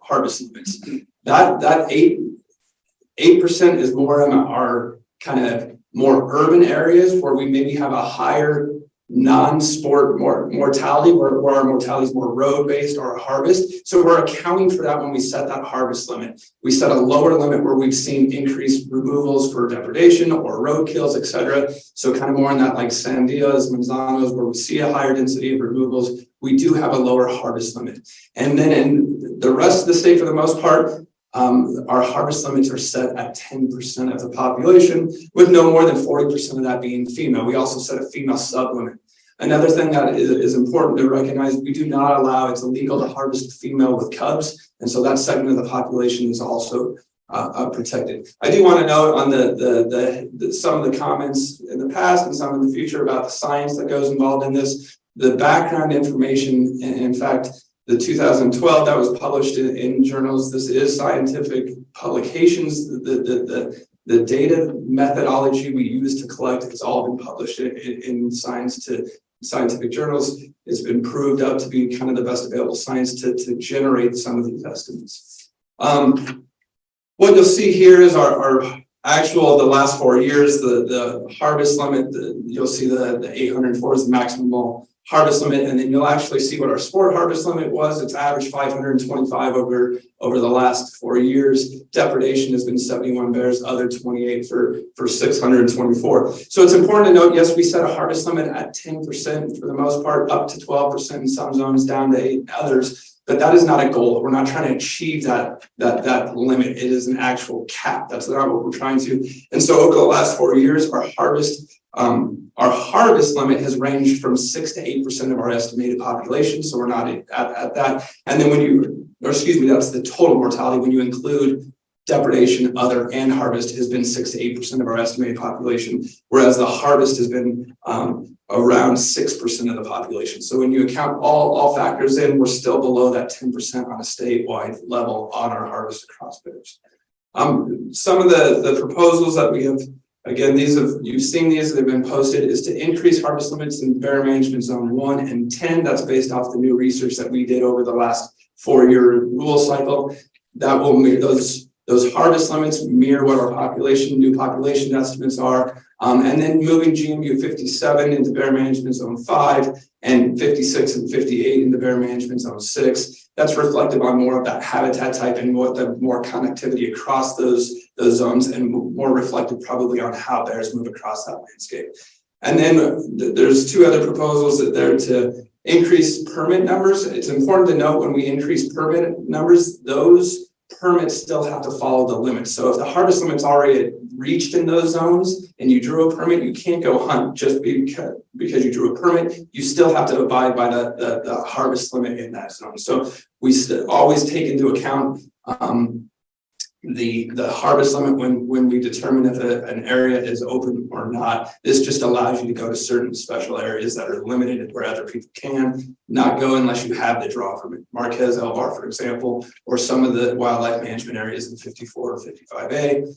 harvest limits. That 8% is more in our kind of more urban areas where we maybe have a higher non-sport mortality, where our mortality is more road-based or a harvest. So we're accounting for that when we set that harvest limit. We set a lower limit where we've seen increased removals for depredation or road kills, et cetera. So kind of more in that like Sandias, Manzanos, where we see a higher density of removals, we do have a lower harvest limit. And then in the rest of the state, for the most part, our harvest limits are set at 10% of the population, with no more than 40% of that being female. We also set a female sublimit. Another thing that is important to recognize, we do not allow, it's illegal to harvest female with cubs. And so that segment of the population is also protected. I do want to note on some of the comments in the past and some in the future about the science that goes involved in this, the background information, in fact, the 2012 that was published in journals. This is scientific publications. The data methodology we use to collect has all been published in scientific journals. It's been proved out to be kind of the best available science to generate some of these estimates. What you'll see here is our actual, the last 4 years, the harvest limit. You'll see the 804 is the maximal harvest limit, and then you'll actually see what our sport harvest limit was. It's averaged 525 over the last 4 years. Depredation has been 71 bears, other 28 for 624. So it's important to note, yes, we set a harvest limit at 10% for the most part, up to 12% in some zones, down to 8 in others. but that is not a goal. We're not trying to achieve that limit. It is an actual cap. That's not what we're trying to. And so over the last 4 years, our harvest limit has ranged from 6 to 8% of our estimated population. So we're not at that. And then that's the total mortality. When you include depredation, other, and harvest, has been 6 to 8% of our estimated population, whereas the harvest has been around 6% of the population. So when you account all factors in, we're still below that 10% on a statewide level on our harvest across bears. Some of the proposals that we have, again, you've seen these, they've been posted, is to increase harvest limits in bear management zone 1 and 10. That's based off the new research that we did over the last 4-year rule cycle. That will make those harvest limits mirror what our new population estimates are. And then moving GMU 57 into bear management zone 5 and 56 and 58 into bear management zone 6. That's reflective on more of that habitat type and what the more connectivity across those zones, and more reflective probably on how bears move across that landscape. And then there's 2 other proposals that they're to increase permit numbers. It's important to note when we increase permit numbers, those permits still have to follow the limits. So if the harvest limit's already reached in those zones and you drew a permit, you can't go hunt just because you drew a permit. You still have to abide by the harvest limit in that zone. So we always take into account the harvest limit when we determine if an area is open or not. This just allows you to go to certain special areas that are limited where other people can not go unless you have the draw permit. Marquez Elbar, for example, or some of the wildlife management areas in 54 or 55A.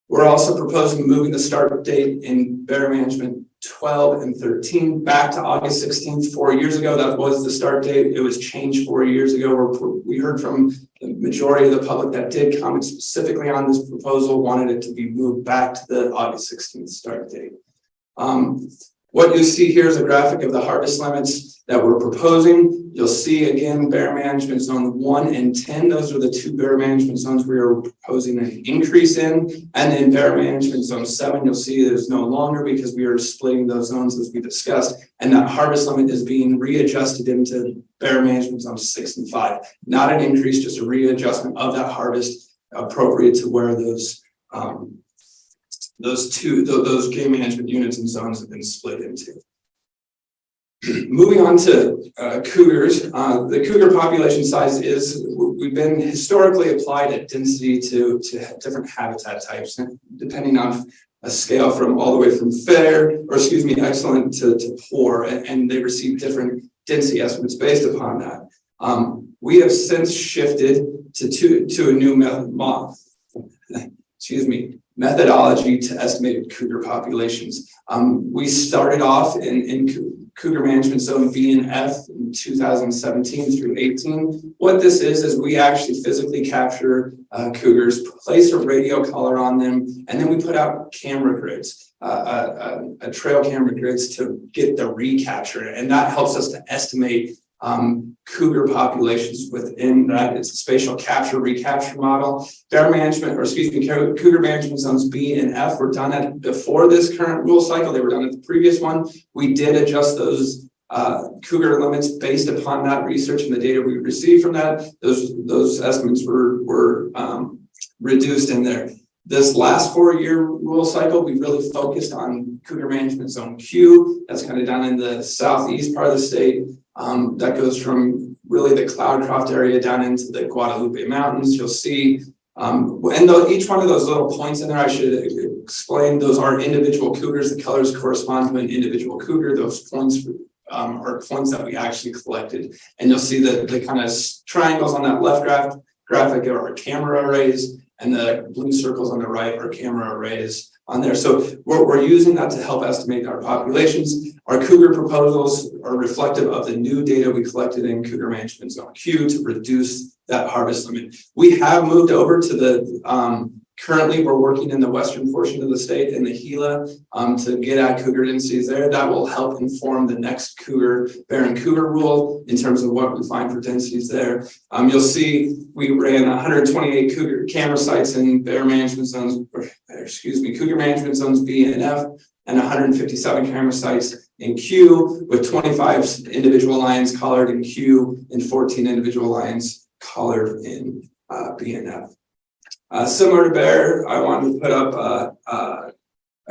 We're also proposing moving the start date in bear management 12 and 13 back to August 16th. 4 years ago, that was the start date. It was changed 4 years ago. We heard from the majority of the public that did comment specifically on this proposal, wanted it to be moved back to the August 16th start date. What you see here is a graphic of the harvest limits that we're proposing. You'll see again, bear management zone 1 and 10. Those are the 2 bear management zones we are proposing an increase in. And then bear management zone 7, you'll see there's no longer because we are splitting those zones as we discussed. And that harvest limit is being readjusted into bear management zone 6 and 5. Not an increase, just a readjustment of that harvest appropriate to where those game management units and zones have been split into. Moving on to cougars, the cougar population size we've been historically applied at density to different habitat types, depending on a scale from all the way from excellent to poor, and they receive different density estimates based upon that. We have since shifted to a new methodology to estimated cougar populations. We started off in cougar management zone B and F in 2017 through 18. What this is we actually physically capture cougars, place a radio collar on them, and then we put out camera grids, a trail camera grids to get the recapture. And that helps us to estimate cougar populations within that. It's a spatial capture recapture model. Cougar management zones B and F were done before this current rule cycle. They were done at the previous one. We did adjust those cougar limits based upon that research and the data we received from that. Those estimates were reduced in there. This last 4-year rule cycle, we really focused on cougar management zone Q. That's kind of down in the southeast part of the state. That goes from really the Cloudcroft area down into the Guadalupe Mountains. You'll see, each one of those little points in there, I should explain, those are individual cougars. The colors correspond to an individual cougar. Those points are points that we actually collected. And you'll see that the kind of triangles on that left graphic are camera arrays, and the blue circles on the right are camera arrays on there. So we're using that to help estimate our populations. Our cougar proposals are reflective of the new data we collected in cougar management zone Q to reduce that harvest limit. We have moved over to the, currently we're working in the western portion of the state in the Gila to get at cougar densities there. That will help inform the next bear and cougar rule in terms of what we find for densities there. You'll see we ran 128 cougar camera sites in cougar management zones B and F, and 157 camera sites in Q, with 25 individual lions collared in Q and 14 individual lions collared in B and F. Similar to bear, I wanted to put up a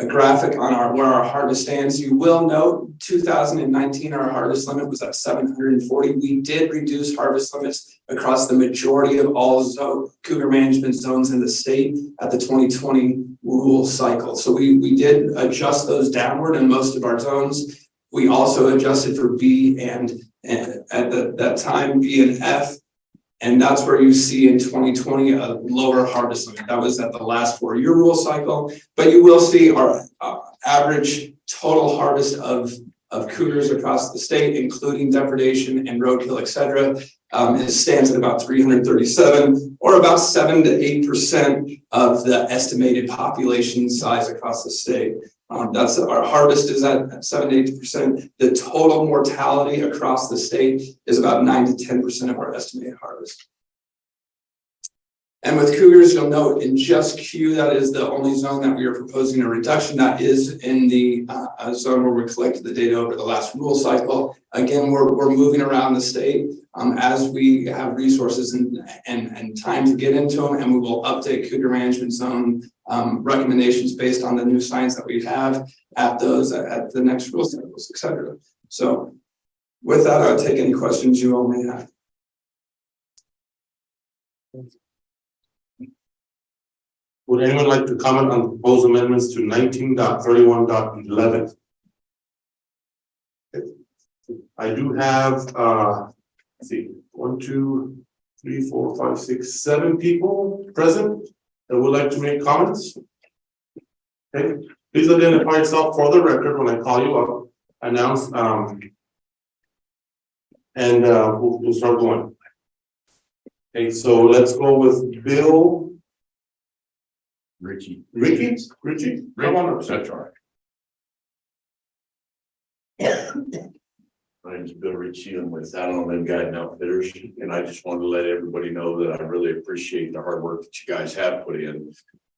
graphic on where our harvest stands. You will note 2019, our harvest limit was at 740. We did reduce harvest limits across the majority of all cougar management zones in the state at the 2020 rule cycle. So we did adjust those downward in most of our zones. We also adjusted for B and at that time B and F. And that's where you see in 2020 a lower harvest limit. That was at the last 4-year rule cycle. But you will see our average total harvest of cougars across the state, including depredation and roadkill, et cetera, it stands at about 337, or about 7 to 8% of the estimated population size across the state. That's our harvest is at 7 to 8%. The total mortality across the state is about 9 to 10% of our estimated harvest. And with cougars, you'll note in just Q, that is the only zone that we are proposing a reduction. That is in the zone where we collected the data over the last rule cycle. Again, we're moving around the state as we have resources and time to get into them, and we will update cougar management zone recommendations based on the new science that we have at the next rule cycles, et cetera. So with that, I'll take any questions you all may have. Would anyone like to comment on proposed amendments to 19.31.11? I do have, let's see, 1, 2, 3, 4, 5, 6, 7 people present that would like to make comments. Okay, please identify yourself for the record when I call you up, announce, and we'll start going. Okay, so let's go with Bill. Richie, come on up. That's all right. My name's Bill Ritchie. I'm with Allen Guide Outfitters, and I just wanted to let everybody know that I really appreciate the hard work that you guys have put in.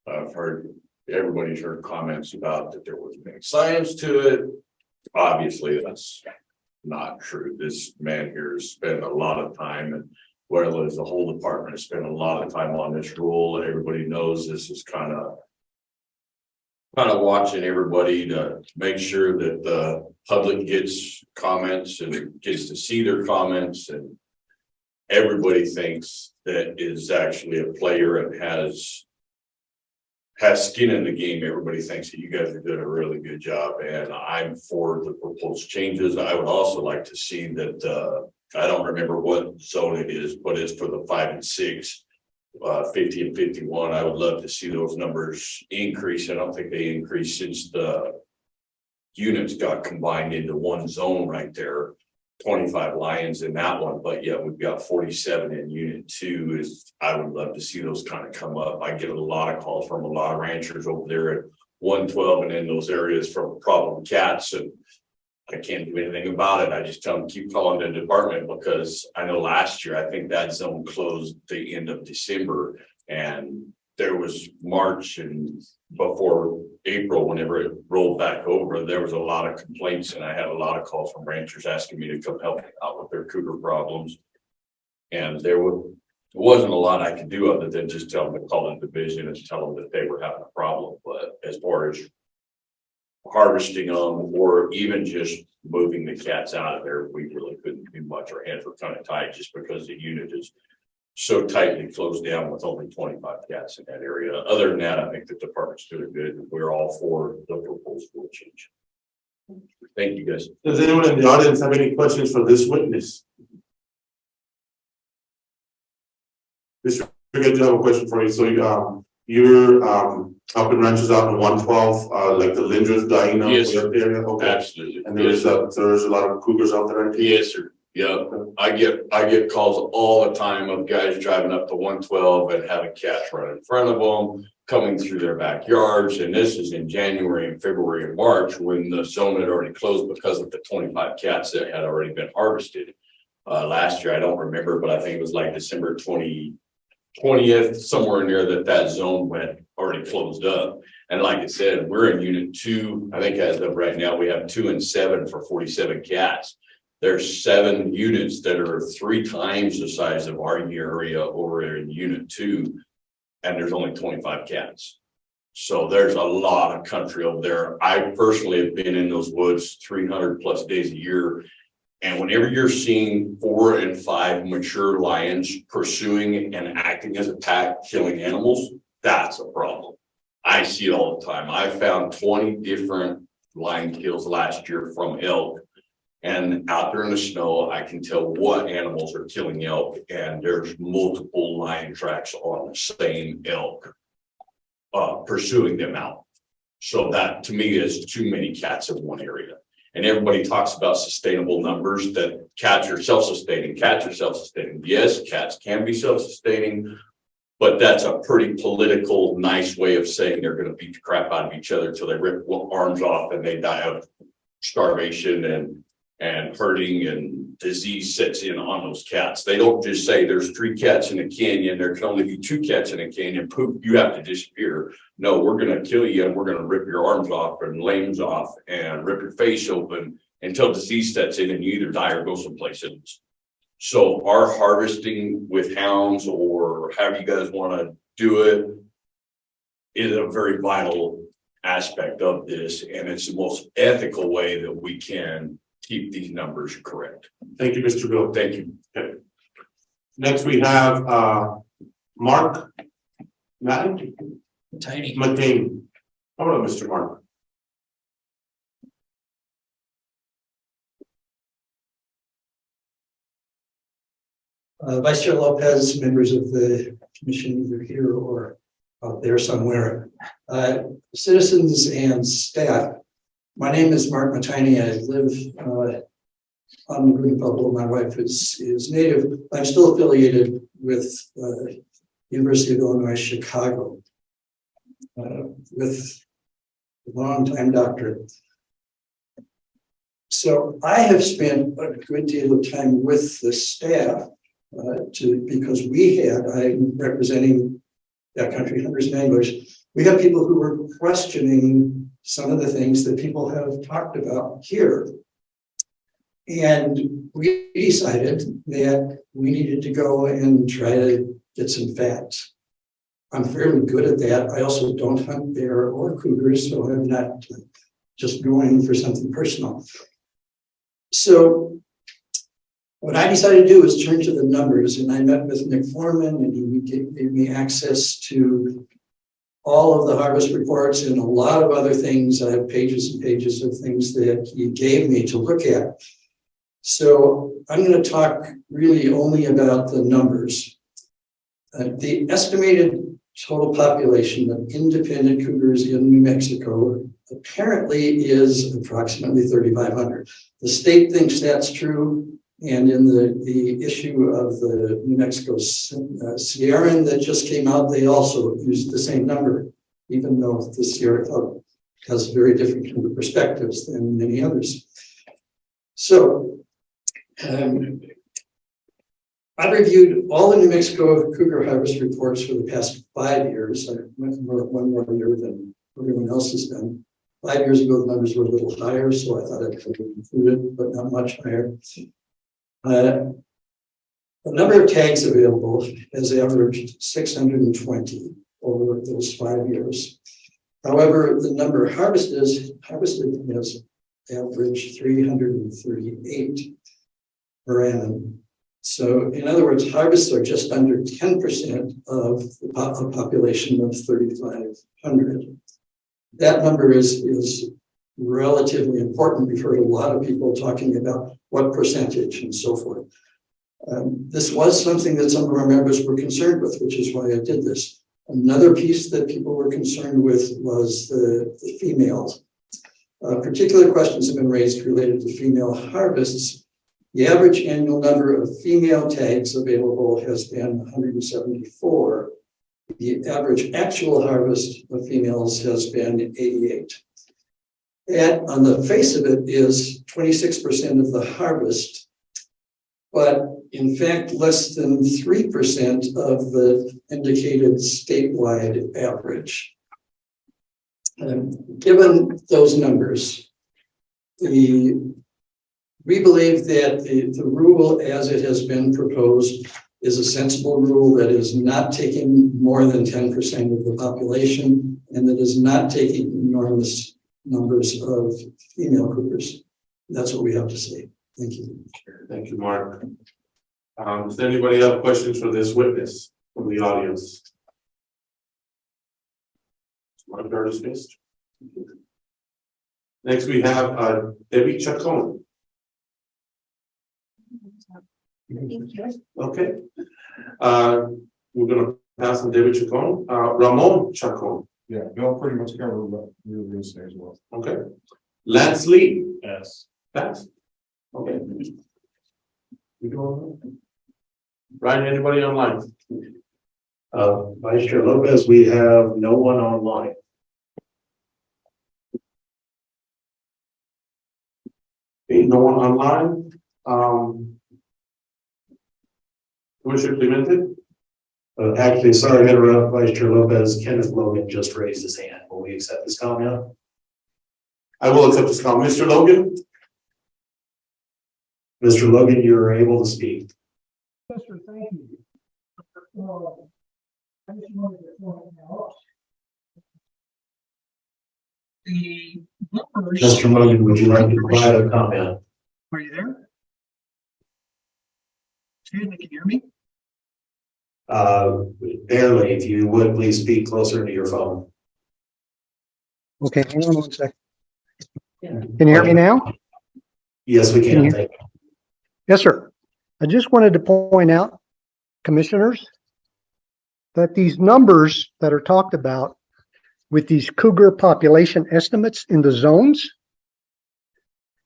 I've heard everybody's heard comments about that there wasn't any science to it. Obviously, that's not true. This man here has spent a lot of time, and well as the whole department has spent a lot of time on this rule. Everybody knows this is kind of watching everybody to make sure that the public gets comments and gets to see their comments, and everybody thinks that is actually a player and has skin in the game. Everybody thinks that you guys are doing a really good job, and I'm for the proposed changes. I would also like to see that I don't remember what zone it is, but it's for the 5 and 6, 50 and 51. I would love to see those numbers increase. I don't think they increased since the units got combined into one zone right there. 25 lions in that one, but yeah, we've got 47 in unit 2. I would love to see those kind of come up. I get a lot of calls from a lot of ranchers over there at 112 and in those areas from problem cats, and I can't do anything about it. I just tell them keep calling the department, because I know last year I think that zone closed the end of December, and there was March and before April, whenever it rolled back over, there was a lot of complaints, and I had a lot of calls from ranchers asking me to come help out with their cougar problems. And there wasn't a lot I could do other than just tell them to call the division and tell them that they were having a problem. But as far as harvesting them or even just moving the cats out of there, we really couldn't do much. Our hands were kind of tied just because the unit is so tightly closed down with only 25 cats in that area. Other than that, I think the department's doing good. We're all for the proposed rule change. Thank you, guys. Does anyone in the audience have any questions for this witness? Mr. I do have a question for you. So you're helping ranchers out in 112, like the Lindras, Diana, yes, area. Okay, absolutely. And there's a lot of cougars out there. Yes, sir. Yeah, I get calls all the time of guys driving up to 112 and having cats run in front of them, coming through their backyards. And this is in January and February and March, when the zone had already closed because of the 25 cats that had already been harvested. Last year, I don't remember, but I think it was like December 20th, somewhere in there, that zone went already closed up. And like I said, we're in unit 2. I think as of right now, we have 2 and 7 for 47 cats. There's 7 units that are 3 times the size of our area over in unit 2, and there's only 25 cats. So there's a lot of country over there. I personally have been in those woods 300 plus days a year. And whenever you're seeing 4 and 5 mature lions pursuing and acting as a pack, killing animals, that's a problem. I see it all the time. I found 20 different lion kills last year from elk. And out there in the snow, I can tell what animals are killing elk. And there's multiple lion tracks on the same elk pursuing them out. So that to me is too many cats in one area. And everybody talks about sustainable numbers, that cats are self-sustaining. Cats are self-sustaining. Yes, cats can be self-sustaining, but that's a pretty political, nice way of saying they're going to beat the crap out of each other until they rip arms off and they die of starvation and hurting and disease sets in on those cats. They don't just say there's 3 cats in a canyon, there can only be 2 cats in a canyon, poop, you have to disappear. No, we're gonna kill you and we're gonna rip your arms off and limbs off and rip your face open until disease sets in and you either die or go someplace else. So our harvesting with hounds, or however you guys wanna do it, is a very vital aspect of this, and it's the most ethical way that we can keep these numbers correct. Thank you, Mr. Bill. Thank you. Okay. Next, we have Mark McCain. Hello, Mr. Mark. Vice Chair Lopez, members of the commission, either here or out there somewhere, citizens and staff. My name is Mark Matini. I live on the Green Bubble. My wife is native. I'm still affiliated with University of Illinois, Chicago, with a long-time doctorate. So I have spent a good deal of time with the staff because I'm representing Backcountry Hunters and Anglers. We have people who were questioning some of the things that people have talked about here. And we decided that we needed to go and try to get some facts. I'm fairly good at that. I also don't hunt bear or cougars, so I'm not just going for something personal. So what I decided to do was turn to the numbers, and I met with Nick Foreman, and he gave me access to all of the harvest reports and a lot of other things. I have pages and pages of things that he gave me to look at. So I'm going to talk really only about the numbers. The estimated total population of independent cougars in New Mexico apparently is approximately 3,500. The state thinks that's true. And in the issue of the New Mexico Sierra that just came out, they also used the same number, even though the Sierra Club has very different kind of perspectives than many others. So I reviewed all the New Mexico cougar harvest reports for the past 5 years. I went one more year than everyone else has done. 5 years ago, the numbers were a little higher, so I thought I could include it, but not much higher. The number of tags available has averaged 620 over those 5 years. However, the number harvested has averaged 338 per annum. So in other words, harvests are just under 10% of the population of 3,500. That number is relatively important. We've heard a lot of people talking about what percentage and so forth. This was something that some of our members were concerned with, which is why I did this. Another piece that people were concerned with was the females. Particular questions have been raised related to female harvests. The average annual number of female tags available has been 174. The average actual harvest of females has been 88. That, on the face of it, is 26% of the harvest, but in fact, less than 3% of the indicated statewide average. Given those numbers, we believe that the rule as it has been proposed is a sensible rule that is not taking more than 10% of the population and that is not taking enormous numbers of female cougars. That's what we have to say. Thank you. Thank you, Mark. Does anybody have questions for this witness from the audience? Mark are dismissed. Next, we have Debbie Chacon. Okay. We're gonna pass on Debbie Chacon. Ramon Chacon. Yeah, Bill pretty much covered what we were gonna say as well. Okay. Lance Lee. Yes. Pass. Okay. You doing? Ryan, anybody online? Vice Chair Lopez, we have no one online. Okay, no one online. Commissioner Clemente? Actually, sorry to interrupt, Vice Chair Lopez. Kenneth Logan just raised his hand. Will we accept this comment? I will accept this comment. Mr. Logan? Mr. Logan, you're able to speak. Yes, sir, thank you. I just wanted to point out the numbers. Mr. Logan, would you like to provide a comment? Are you there? Excuse me, can you hear me? Barely. If you would, please speak closer to your phone. Okay, hang on one second. Can you hear me now? Yes, we can. Thank you. Yes, sir. I just wanted to point out, commissioners, that these numbers that are talked about with these cougar population estimates in the zones,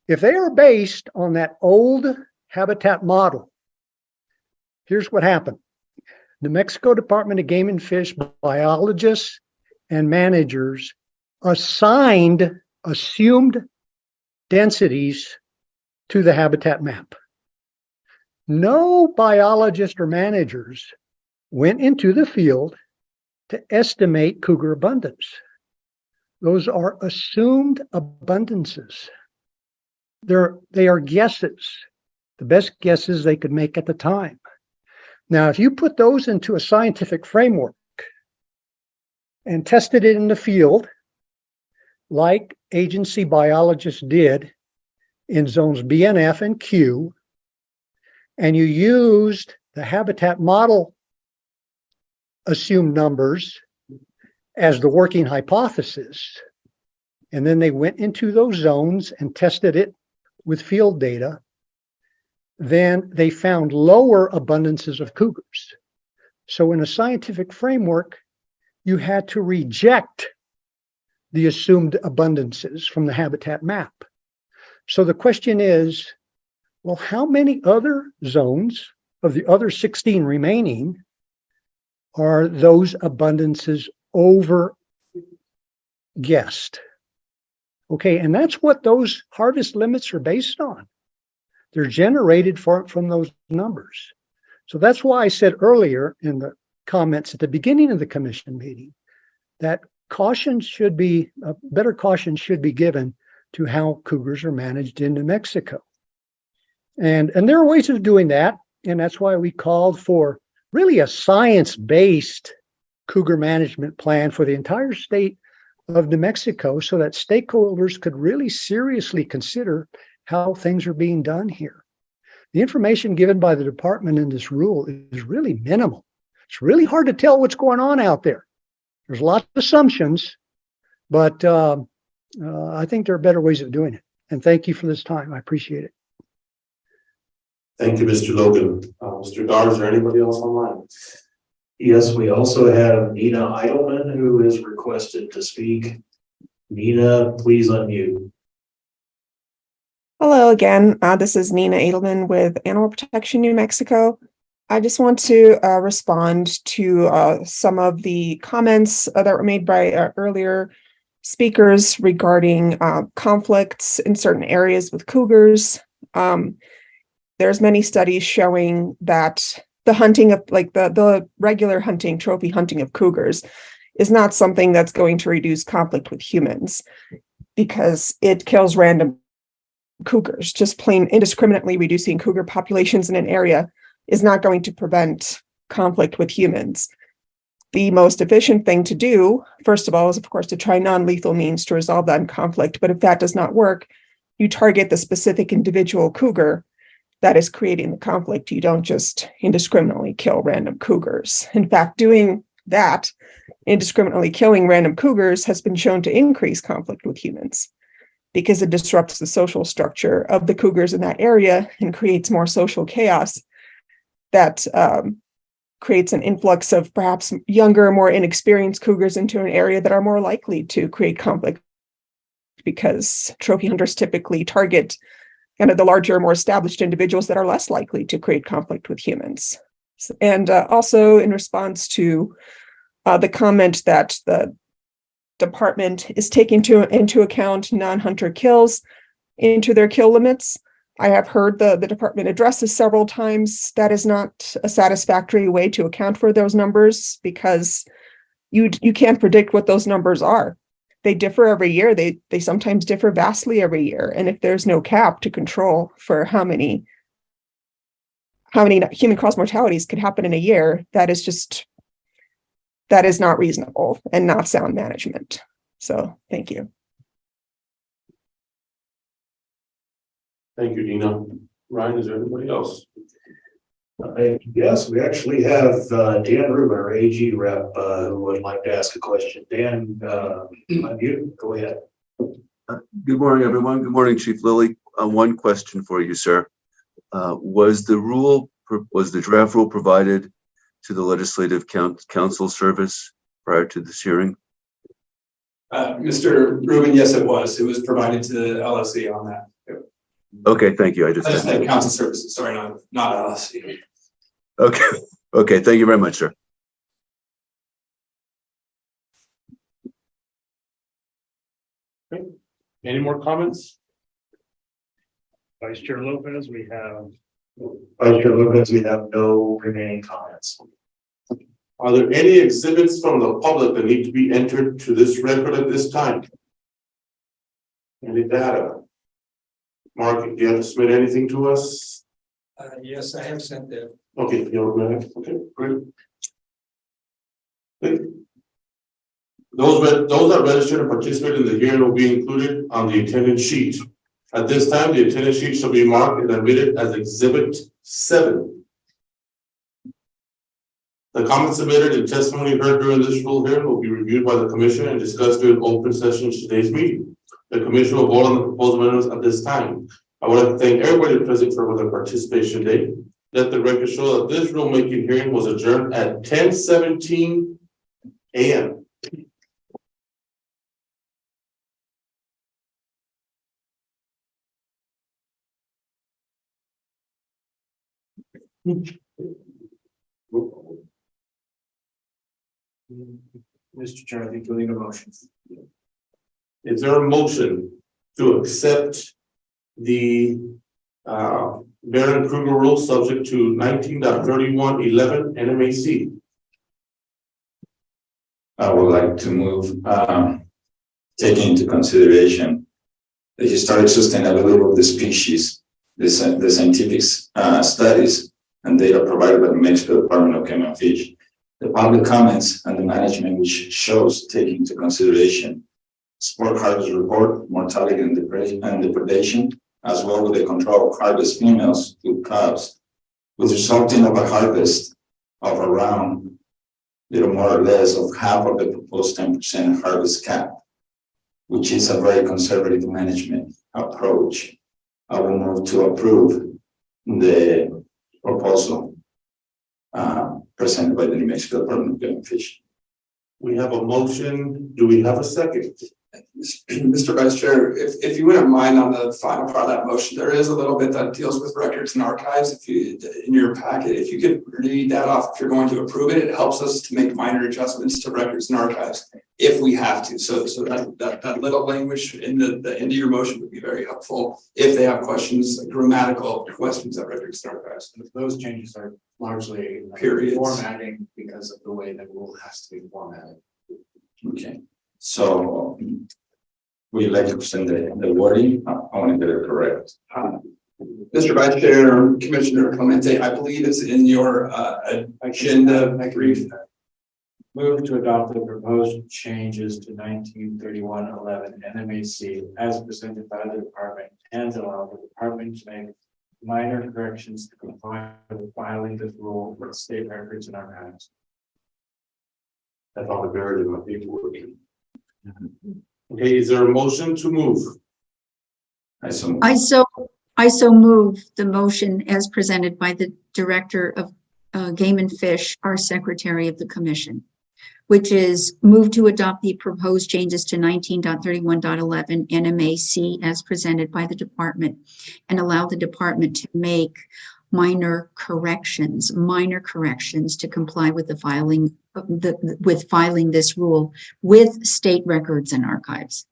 if they are based on that old habitat model, here's what happened. New Mexico Department of Game and Fish biologists and managers assigned assumed densities to the habitat map. No biologist or managers went into the field to estimate cougar abundance. Those are assumed abundances. They are guesses, the best guesses they could make at the time. Now, if you put those into a scientific framework and tested it in the field, like agency biologists did in zones B and F and Q, and you used the habitat model assumed numbers as the working hypothesis, and then they went into those zones and tested it with field data, then they found lower abundances of cougars. So in a scientific framework, you had to reject the assumed abundances from the habitat map. So the question is, well, how many other zones of the other 16 remaining are those abundances over guessed? Okay, and that's what those harvest limits are based on. They're generated from those numbers. So that's why I said earlier in the comments at the beginning of the commission meeting that better caution should be given to how cougars are managed in New Mexico. And there are ways of doing that. And that's why we called for really a science-based cougar management plan for the entire state of New Mexico so that stakeholders could really seriously consider how things are being done here. The information given by the department in this rule is really minimal. It's really hard to tell what's going on out there. There's lots of assumptions, but I think there are better ways of doing it. And thank you for this time. I appreciate it. Thank you, Mr. Logan. Mr. Dar, is there anybody else online? Yes, we also have Nina Eidelman who is requested to speak. Nina, please unmute. Hello again. This is Nina Edelman with Animal Protection New Mexico. I just want to respond to some of the comments that were made by earlier speakers regarding conflicts in certain areas with cougars. There's many studies showing that the hunting of the regular hunting, trophy hunting of cougars is not something that's going to reduce conflict with humans because it kills random cougars. Just plain indiscriminately reducing cougar populations in an area is not going to prevent conflict with humans. The most efficient thing to do, first of all, is of course to try non-lethal means to resolve that conflict. But if that does not work, you target the specific individual cougar that is creating the conflict. You don't just indiscriminately kill random cougars. In fact, doing that, indiscriminately killing random cougars, has been shown to increase conflict with humans because it disrupts the social structure of the cougars in that area and creates more social chaos that creates an influx of perhaps younger, more inexperienced cougars into an area that are more likely to create conflict because trophy hunters typically target kind of the larger, more established individuals that are less likely to create conflict with humans. And also in response to the comment that the department is taking into account non-hunter kills into their kill limits, I have heard the department address this several times. That is not a satisfactory way to account for those numbers because you can't predict what those numbers are. They differ every year. They sometimes differ vastly every year. And if there's no cap to control for how many human cause mortalities could happen in a year, that is not reasonable and not sound management. So thank you. Thank you, Dina. Ryan, is there anybody else? Yes, we actually have Dan Rubin, our AG rep, who would like to ask a question. Dan, you go ahead. Good morning, everyone. Good morning, Chief Lilly. One question for you, sir. Was the draft rule provided to the Legislative Council Service prior to this hearing? Mr. Rubin, yes, it was. It was provided to the LSC on that. Okay, thank you. I just Legislative Council Services, sorry, not LSC. Okay, thank you very much, sir. Okay. Any more comments? Vice Chair Lopez, we have no remaining comments. Are there any exhibits from the public that need to be entered to this record at this time? Any data? Mark, do you have to submit anything to us? Yes, I have sent that. Okay, you're right. Okay, great. Okay. Those that registered and participated in the hearing will be included on the attendance sheet. At this time, the attendance sheet shall be marked and admitted as Exhibit 7. The comments submitted and testimony heard during this full hearing will be reviewed by the Commission and discussed during open session of today's meeting. The Commission will vote on the proposed amendments at this time. I would like to thank everybody present for their participation today. Let the record show that this rulemaking hearing was adjourned at 10:17 a.m. Mr. Chair, I think you'll need a motion. Is there a motion to accept the Baron Kruger rule subject to 19.3111 NMAC? I would like to move, taking into consideration the historic sustainability of the species, the scientific studies and data provided by the Mexico Department of Game and Fish, the public comments and the management which shows taking into consideration sport harvest report, mortality and depredation, as well with the control of harvest females to cubs, with resulting of a harvest of around little more or less of half of the proposed 10% harvest cap, which is a very conservative management approach. I will move to approve the proposal presented by the New Mexico Department of Game and Fish. We have a motion. Do we have a second? Mr. Vice Chair, if you wouldn't mind on the final part of that motion, there is a little bit that deals with records and archives. If you, in your packet, if you could read that off, if you're going to approve it, it helps us to make minor adjustments to records and archives if we have to. So that little language in the end of your motion would be very helpful if they have questions, grammatical questions at records and archives. And if those changes are largely Periods. formatting because of the way the rule has to be formatted. Okay, so we'd like to present the wording. I want to get it correct. Mr. Vice Chair, Commissioner Clemente, I believe it's in your agenda brief. Move to adopt the proposed changes to 1931-11 NMAC as presented by the department and allow the department to make minor corrections to comply with filing this rule with state records in our hands. I thought I buried it in my paperwork. Okay, is there a motion to move? I so I so move the motion as presented by the Director of Game and Fish, our Secretary of the Commission, which is move to adopt the proposed changes to 19.31.11 NMAC as presented by the department and allow the department to make minor corrections to comply with the filing filing this rule with state records and archives.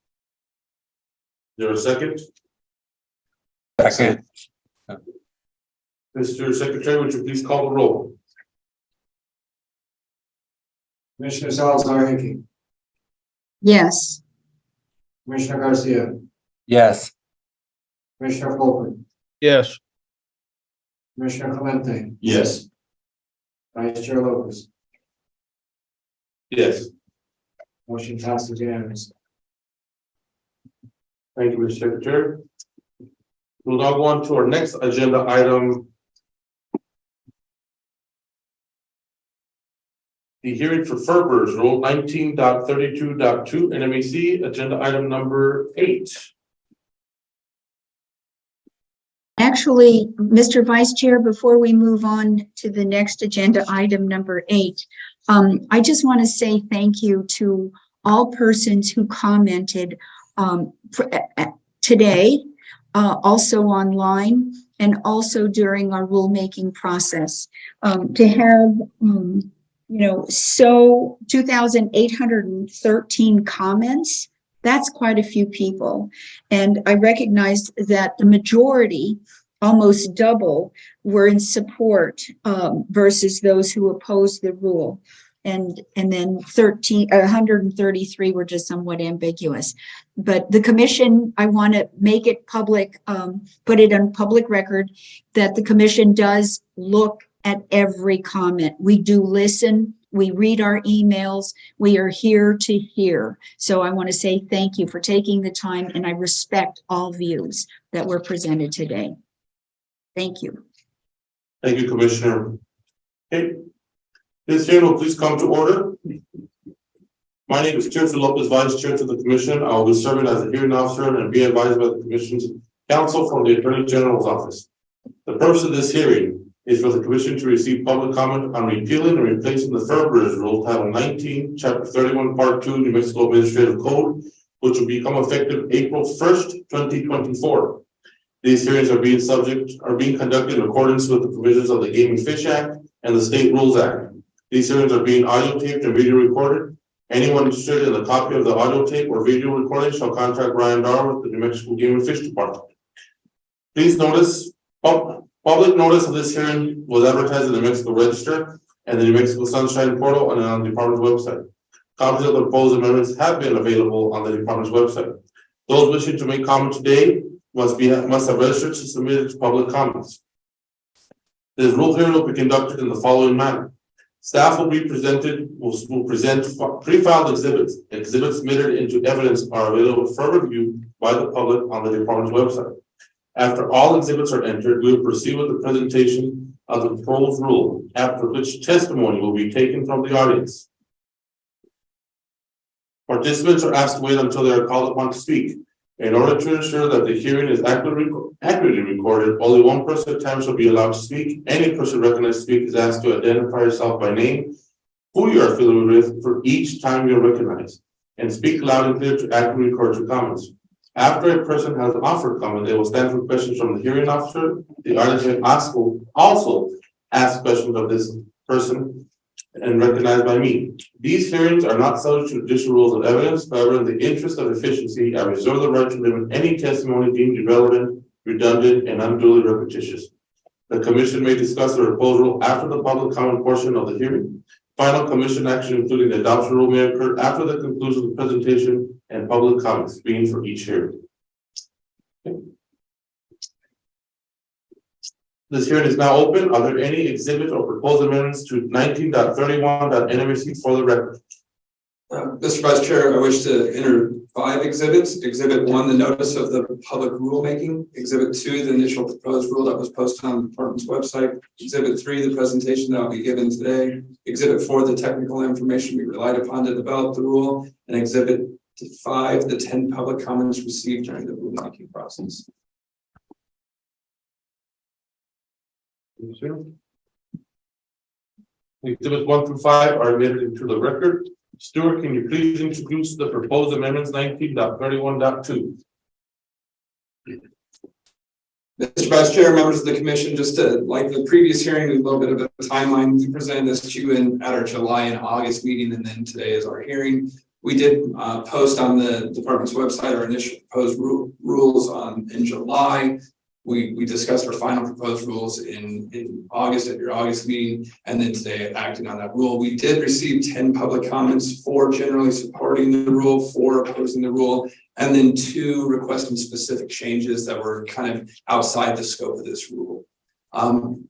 Is there a second? Second. Mr. Secretary, would you please call the roll? Commissioner Salazar Hickey, Yes. Commissioner Garcia, Yes. Commissioner Fulton, Yes. Commissioner Clemente, Yes. Vice Chair Lopez. Yes. Motion passes unanimously. Thank you, Mr. Secretary. We'll now go on to our next agenda item. The hearing for Furbearers, Rule 19.32.2 NMAC, agenda item number 8. Actually, Mr. Vice Chair, before we move on to the next agenda item number 8, I just want to say thank you to all persons who commented today, also online, and also during our rulemaking process. To have, so 2,813 comments, that's quite a few people. And I recognized that the majority, almost double, were in support versus those who opposed the rule. And then 133 were just somewhat ambiguous. But the commission, I want to make it public, put it on public record that the commission does look at every comment. We do listen, we read our emails, we are here to hear. So I want to say thank you for taking the time, and I respect all views that were presented today. Thank you. Thank you, Commissioner. Okay. This hearing will please come to order. My name is Tirso Lopez, Vice Chair to the Commission. I will be serving as a hearing officer and be advised by the Commission's counsel from the Attorney General's office. The purpose of this hearing is for the Commission to receive public comment on repealing and replacing the Furbearers Rule, Title 19, Chapter 31, Part 2, New Mexico Administrative Code, which will become effective April 1st, 2024. These hearings are being conducted in accordance with the provisions of the Game and Fish Act and the State Rules Act. These hearings are being audio taped and video recorded. Anyone interested in a copy of the audio tape or video recording shall contact Ryan Dar with the New Mexico Game and Fish Department. Please notice, public notice of this hearing was advertised in the New Mexico Register and the New Mexico Sunshine Portal and on the department's website. Copies of the proposed amendments have been available on the department's website. Those wishing to make comment today must have registered to submit its public comments. This rule hearing will be conducted in the following manner. Staff will present pre-filed exhibits. Exhibits submitted into evidence are available for review by the public on the department's website. After all exhibits are entered, we will proceed with the presentation of the proposed rule, after which testimony will be taken from the audience. Participants are asked to wait until they are called upon to speak. In order to ensure that the hearing is accurately recorded, only one person at a time shall be allowed to speak. Any person recognized to speak is asked to identify yourself by name, who you are affiliated with for each time you're recognized, and speak loud and clear to accurately record your comments. After a person has offered comment, they will stand for questions from the hearing officer. The audience may also ask questions of this person and recognized by me. These hearings are not subject to judicial rules of evidence. However, in the interest of efficiency, I reserve the right to limit any testimony deemed irrelevant, redundant, and unduly repetitious. The Commission may discuss the proposal after the public comment portion of the hearing. Final commission action, including the adoption rule, may occur after the conclusion of the presentation and public comments being for each hearing. This hearing is now open. Are there any exhibits or proposed amendments to 19.31.NMAC for the record? Mr. Vice Chair, I wish to enter 5 exhibits. Exhibit 1, the notice of the public rulemaking. Exhibit 2, the initial proposed rule that was posted on the department's website. Exhibit 3, the presentation that will be given today. Exhibit 4, the technical information we relied upon to develop the rule. And Exhibit 5, the 10 public comments received during the rulemaking process. Exhibits 1 through 5 are admitted into the record. Stuart, can you please introduce the proposed amendments 19.31.2? Mr. Vice Chair, members of the commission, just to, like the previous hearing, a little bit of a timeline. We presented this to you at our July and August meeting, and then today is our hearing. We did post on the department's website our initial proposed rules in July. We discussed our final proposed rules in August at your August meeting, and then today acting on that rule. We did receive 10 public comments, 4 generally supporting the rule, 4 opposing the rule, and then 2 requesting specific changes that were kind of outside the scope of this rule. And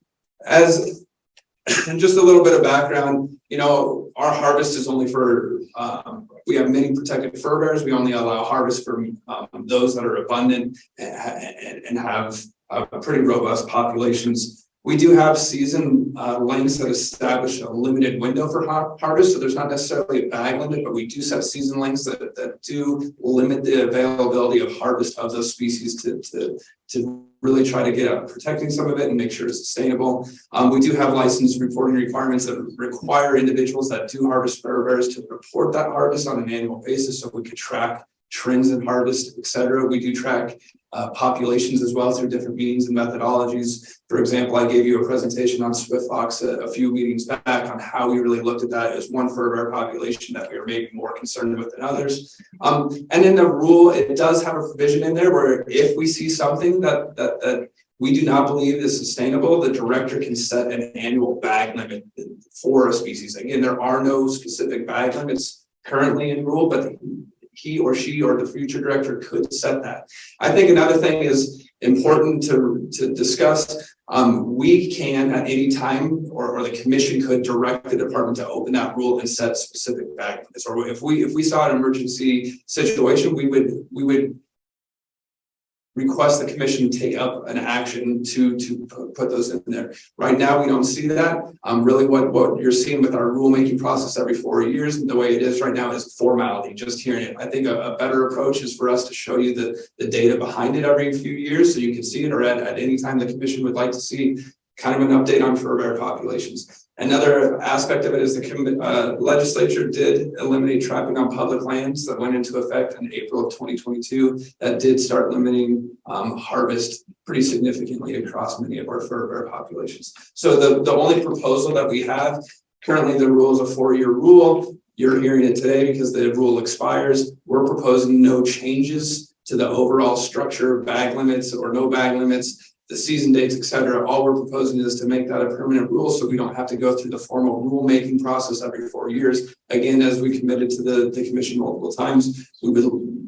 just a little bit of background, you know, our harvest is only for, we have many protected furbearers. We only allow harvest for those that are abundant and have pretty robust populations. We do have season lengths that establish a limited window for harvest, so there's not necessarily a bag limit, but we do set season lengths that do limit the availability of harvest of those species to really try to get out protecting some of it and make sure it's sustainable. We do have license reporting requirements that require individuals that do harvest furbearers to report that harvest on an annual basis, so we could track trends in harvest, et cetera. We do track populations as well through different meetings and methodologies. For example, I gave you a presentation on Swift Fox a few meetings back on how we really looked at that as one furbearer population that we were maybe more concerned with than others. And in the rule, it does have a provision in there where if we see something that we do not believe is sustainable, the director can set an annual bag limit for a species. Again, there are no specific bag limits currently in rule, but he or she or the future director could set that. I think another thing is important to discuss. We can at any time, or the commission could direct the department to open that rule and set specific bag limits. Or if we saw an emergency situation, we would request the commission take up an action to put those in there. Right now, we don't see that. Really what you're seeing with our rulemaking process every 4 years, the way it is right now is formality, just hearing it. I think a better approach is for us to show you the data behind it every few years so you can see it, or at any time the commission would like to see kind of an update on furbearer populations. Another aspect of it is the legislature did eliminate trapping on public lands that went into effect in April of 2022. That did start limiting harvest pretty significantly across many of our furbearer populations. So the only proposal that we have, currently the rule is a 4-year rule. You're hearing it today because the rule expires. We're proposing no changes to the overall structure of bag limits or no bag limits, the season dates, et cetera. All we're proposing is to make that a permanent rule so we don't have to go through the formal rulemaking process every 4 years. Again, as we committed to the commission multiple times, we would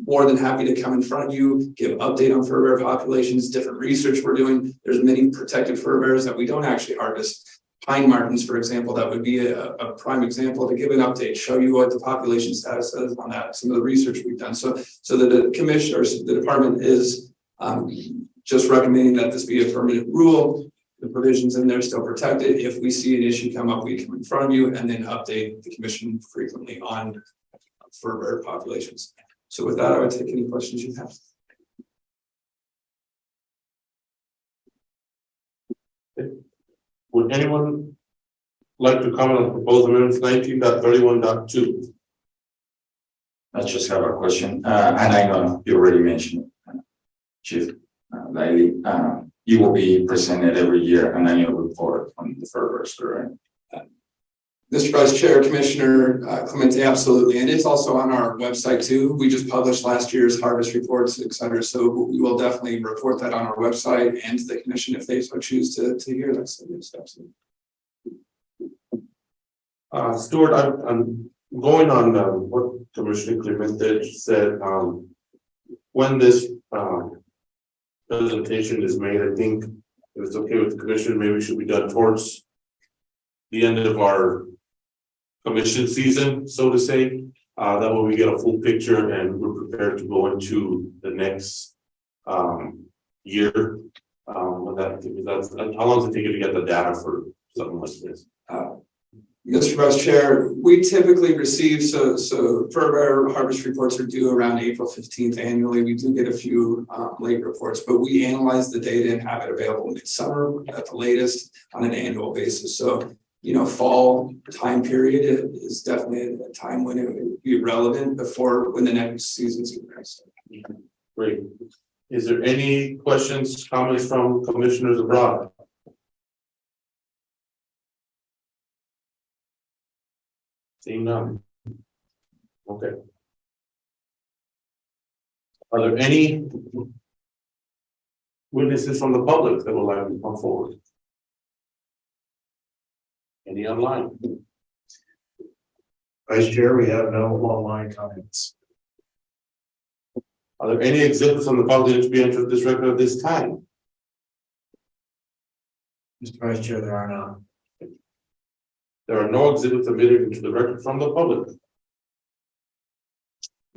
more than happy to come in front of you, give update on furbearer populations, different research we're doing. There's many protected furbearers that we don't actually harvest. Pine martens, for example, that would be a prime example to give an update, show you what the population status is on that, some of the research we've done. So that the commission or the department is just recommending that this be a permanent rule. The provisions in there still protected. If we see an issue come up, we come in front of you and then update the commission frequently on furbearer populations. So with that, I would take any questions you have. Would anyone like to comment on proposed amendments 19.31.2? I just have a question, and I know you already mentioned it, Chief Liley. You will be presented every year an annual report on the furbearers, correct? Mr. Vice Chair, Commissioner Clemente, absolutely. And it's also on our website too. We just published last year's harvest reports, et cetera. So we will definitely report that on our website and to the commission if they so choose to hear that. So yes, absolutely. Stuart, I'm going on what Commissioner Clement said, when this presentation is made, I think if it's okay with the commission, maybe it should be done towards the end of our commission season, so to say. That way we get a full picture and we're prepared to go into the next year. That's how long does it take you to get the data for something like this? Mr. Vice Chair, we typically receive, so Furbear harvest reports are due around April 15th annually. We do get a few late reports, but we analyze the data and have it available midsummer at the latest on an annual basis. So, you know, fall time period is definitely a time when it would be relevant before when the next season's going to start. Great. Is there any questions, comments from commissioners abroad? Seeing none. Okay. Are there any witnesses from the public that would like to come forward? Any online? Vice Chair, we have no online comments. Are there any exhibits on the public to be entered in this record at this time? Mr. Vice Chair, there are none. There are no exhibits submitted into the record from the public.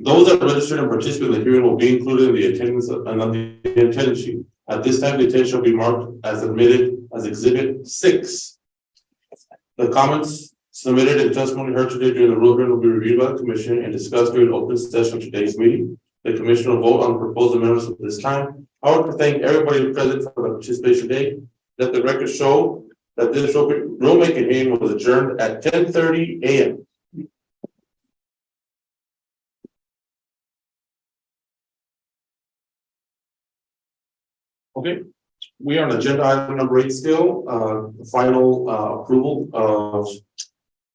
Those that registered and participate in the hearing will be included in the attendance and on the attendance sheet. At this time, the attendance shall be marked as admitted as Exhibit 6. The comments submitted and testimony heard today during the rule hearing will be reviewed by the commission and discussed during open session of today's meeting. The commission will vote on the proposed amendments at this time. I want to thank everybody present for the participation today. Let the record show that this rulemaking hearing was adjourned at 10:30 a.m. Okay, we are on agenda item number 8 still, the final approval of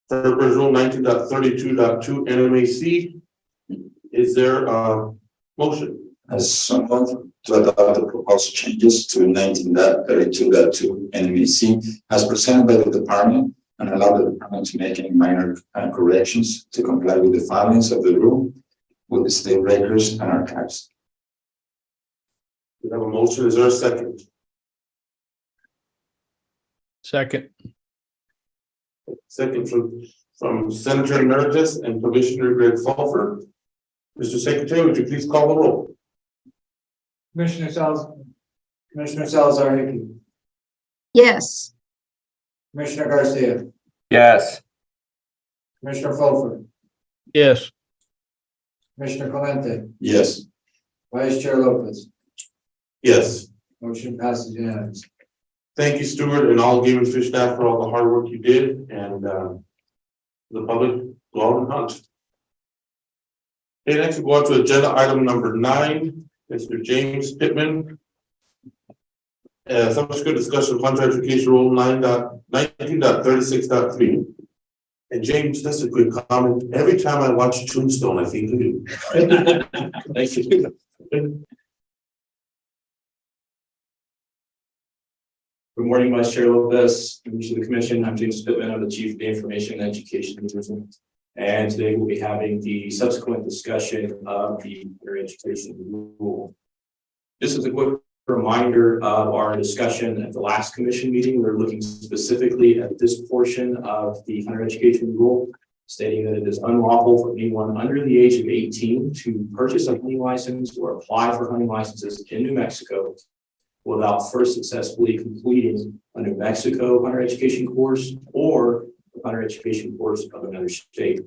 Furbearers Rule 19.32.2 NMAC. Is there a motion? As someone to adopt the proposed changes to 19.32.2 NMAC as presented by the department and allow the department to make any minor corrections to comply with the filings of the rule with the state records and archives. We have a motion. Is there a second? Second. Second from Senator Emeritus and Commissioner Greg Fulford. Mr. Secretary, would you please call the roll? Commissioner Salazar Hickey, Yes. Commissioner Garcia, Yes. Commissioner Fulford, Yes. Commissioner Clemente, Yes. Vice Chair Lopez. Yes. Motion passes unanimously. Thank you, Stuart, and all Game and Fish staff for all the hard work you did, and the public go out and hunt. Okay, next we go on to agenda item number 9. Mr. James Pittman. Subsequent discussion of Hunter Education Rule 19.36.3. And James, just a quick comment. Every time I watch Tombstone, I think of you. Thank you. Good morning, Vice Chair Lopez, members of the commission. I'm James Pittman. I'm the Chief of Information and Education Division. And today we'll be having the subsequent discussion of the higher education rule. This is a quick reminder of our discussion at the last commission meeting. We're looking specifically at this portion of the higher education rule, stating that it is unlawful for anyone under the age of 18 to purchase a hunting license or apply for hunting licenses in New Mexico without first successfully completing a New Mexico hunter education course or a hunter education course of another state.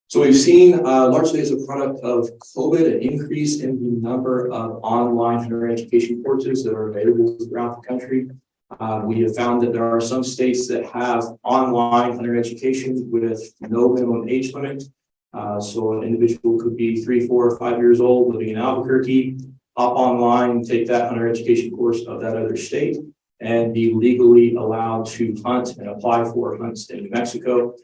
So we've seen largely as a product of COVID, an increase in the number of online hunter education courses that are available throughout the country. We have found that there are some states that have online hunter education with no minimum age limit. So an individual could be 3, 4, or 5 years old living in Albuquerque, hop online, take that hunter education course of that other state, and be legally allowed to hunt and apply for hunts in New Mexico.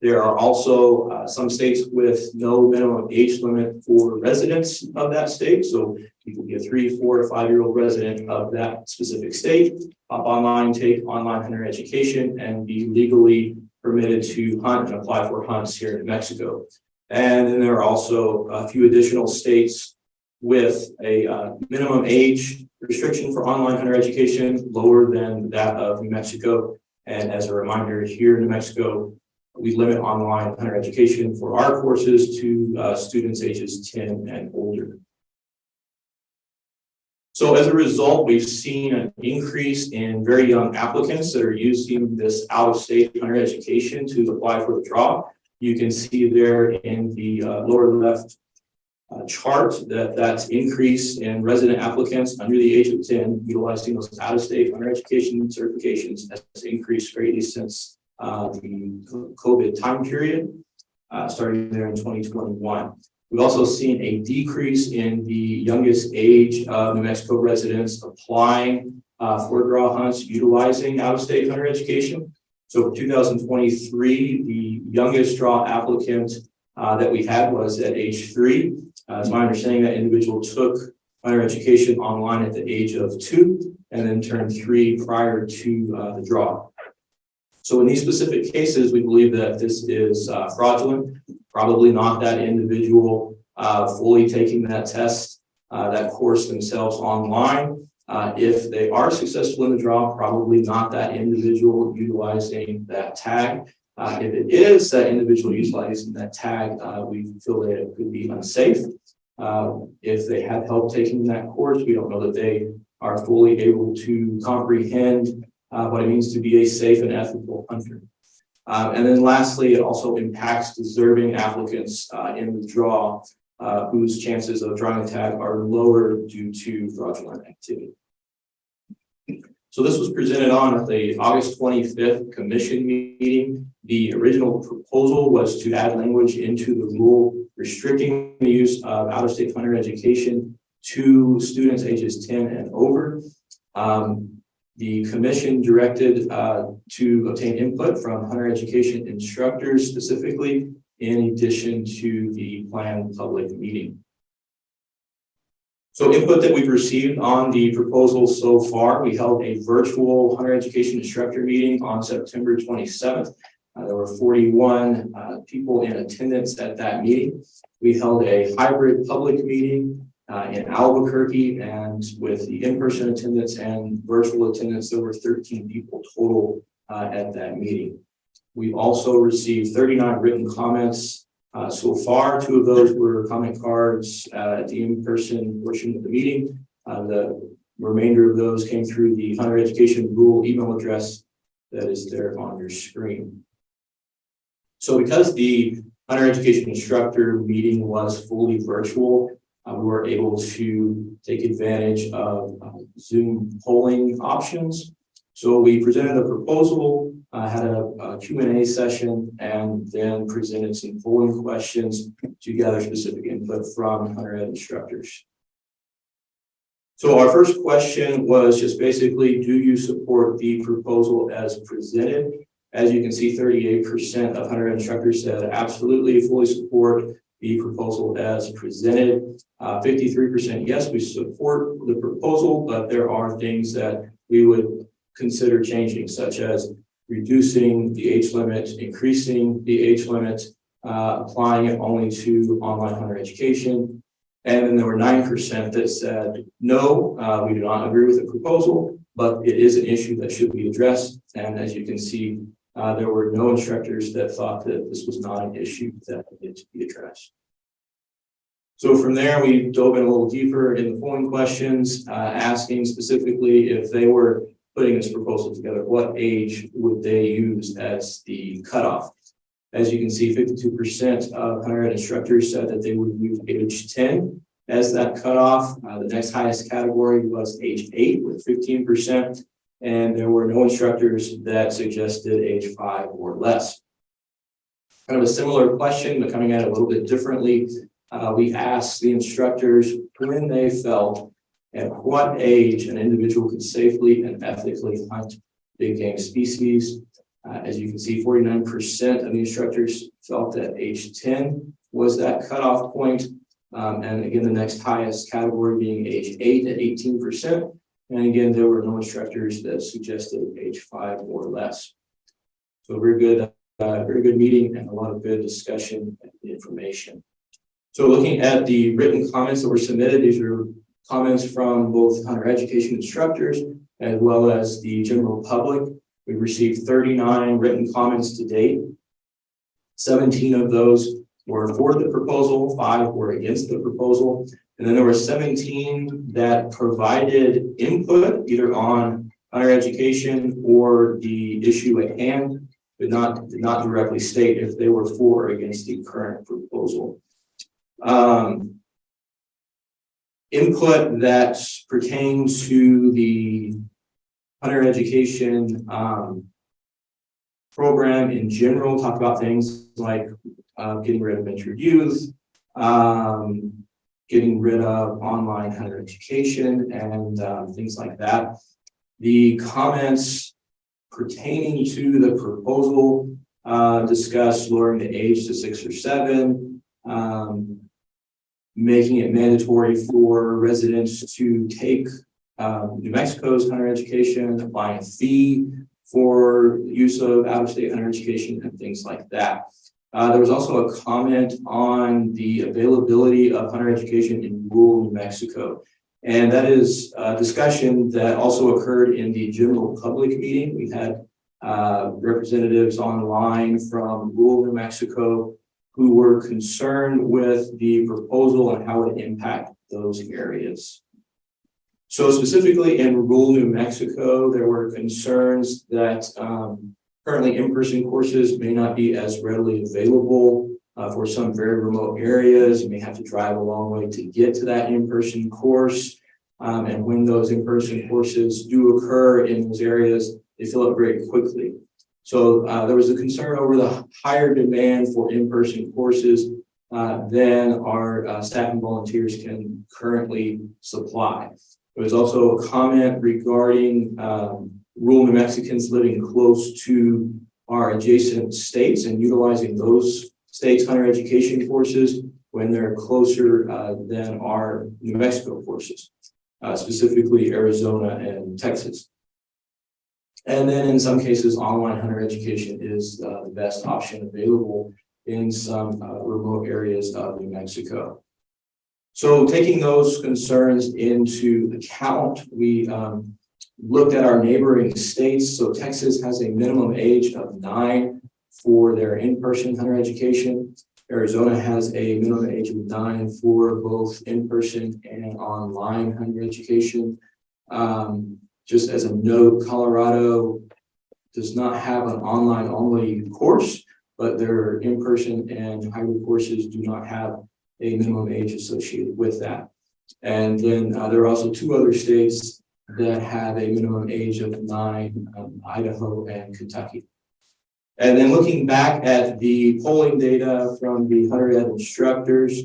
There are also some states with no minimum age limit for residents of that state. So You can be a 3, 4, or 5-year-old resident of that specific state, hop online, take online hunter education, and be legally permitted to hunt and apply for hunts here in New Mexico. And then there are also a few additional states with a minimum age restriction for online hunter education lower than that of New Mexico. And as a reminder, here in New Mexico, we limit online hunter education for our courses to students ages 10 and older. So as a result, we've seen an increase in very young applicants that are using this out-of-state hunter education to apply for the draw. You can see there in the lower left chart that's increase in resident applicants under the age of 10 utilizing those out-of-state hunter education certifications has increased greatly since the COVID time period, starting there in 2021. We've also seen a decrease in the youngest age of New Mexico residents applying for draw hunts utilizing out-of-state hunter education. So for 2023, the youngest draw applicant that we had was at age 3. It's my understanding that individual took hunter education online at the age of 2 and then turned 3 prior to the draw. So in these specific cases, we believe that this is fraudulent, probably not that individual fully taking that test, that course themselves online. If they are successful in the draw, probably not that individual utilizing that tag. If it is that individual utilizing that tag, we feel that it could be unsafe. If they have help taking that course, we don't know that they are fully able to comprehend what it means to be a safe and ethical hunter. And then lastly, it also impacts deserving applicants in the draw whose chances of drawing a tag are lower due to fraudulent activity. So this was presented on the August 25th commission meeting. The original proposal was to add language into the rule restricting the use of out-of-state hunter education to students ages 10 and over. The commission directed to obtain input from hunter education instructors specifically, in addition to the planned public meeting. So input that we've received on the proposal so far, we held a virtual hunter education instructor meeting on September 27th. There were 41 people in attendance at that meeting. We held a hybrid public meeting in Albuquerque, and with the in-person attendance and virtual attendance, there were 13 people total at that meeting. We've also received 39 written comments so far. 2 of those were comment cards at the in-person portion of the meeting. The remainder of those came through the hunter education rule email address that is there on your screen. So because the hunter education instructor meeting was fully virtual, we were able to take advantage of Zoom polling options. So we presented a proposal, had a Q&A session, and then presented some polling questions to gather specific input from hunter ed instructors. So our first question was just basically, do you support the proposal as presented? As you can see, 38% of hunter ed instructors said absolutely, fully support the proposal as presented. 53% yes, we support the proposal, but there are things that we would consider changing, such as reducing the age limit, increasing the age limit, applying it only to online hunter education. And then there were 9% that said, no, we do not agree with the proposal, but it is an issue that should be addressed. And as you can see, there were no instructors that thought that this was not an issue that needed to be addressed. So from there, we dove in a little deeper in the polling questions, asking specifically if they were putting this proposal together, what age would they use as the cutoff? As you can see, 52% of hunter ed instructors said that they would use age 10 as that cutoff. The next highest category was age 8 with 15%. And there were no instructors that suggested age 5 or less. Kind of a similar question, but coming at it a little bit differently. We asked the instructors when they felt at what age an individual could safely and ethically hunt big game species. As you can see, 49% of the instructors felt that age 10 was that cutoff point. And again, the next highest category being age 8 at 18%. And again, there were no instructors that suggested age 5 or less. So very good meeting and a lot of good discussion and information. So looking at the written comments that were submitted, these are comments from both higher education instructors as well as the general public. We received 39 written comments to date. 17 of those were for the proposal, 5 were against the proposal. And then there were 17 that provided input either on higher education or the issue at hand, but did not directly state if they were for or against the current proposal. Input that pertains to the higher education program in general, talk about things like getting rid of ventured youth, getting rid of online higher education, and things like that. The comments pertaining to the proposal discuss lowering the age to 6 or 7, making it mandatory for residents to take New Mexico's higher education, applying a fee for use of out-of-state higher education, and things like that. There was also a comment on the availability of higher education in rural New Mexico. And that is a discussion that also occurred in the general public meeting. We had representatives online from rural New Mexico who were concerned with the proposal and how it would impact those areas. So specifically in rural New Mexico, there were concerns that currently in-person courses may not be as readily available for some very remote areas. You may have to drive a long way to get to that in-person course. And when those in-person courses do occur in those areas, they fill up very quickly. So there was a concern over the higher demand for in-person courses than our staff and volunteers can currently supply. There was also a comment regarding rural New Mexicans living close to our adjacent states and utilizing those states' higher education courses when they're closer than our New Mexico courses, specifically Arizona and Texas. And then in some cases, online higher education is the best option available in some remote areas of New Mexico. So taking those concerns into account, we looked at our neighboring states. So Texas has a minimum age of 9 for their in-person higher education. Arizona has a minimum age of 9 for both in-person and online higher education. Just as a note, Colorado does not have an online only course, but their in-person and hybrid courses do not have a minimum age associated with that. And then there are also 2 other states that have a minimum age of 9, Idaho and Kentucky. And then looking back at the polling data from the higher ed instructors,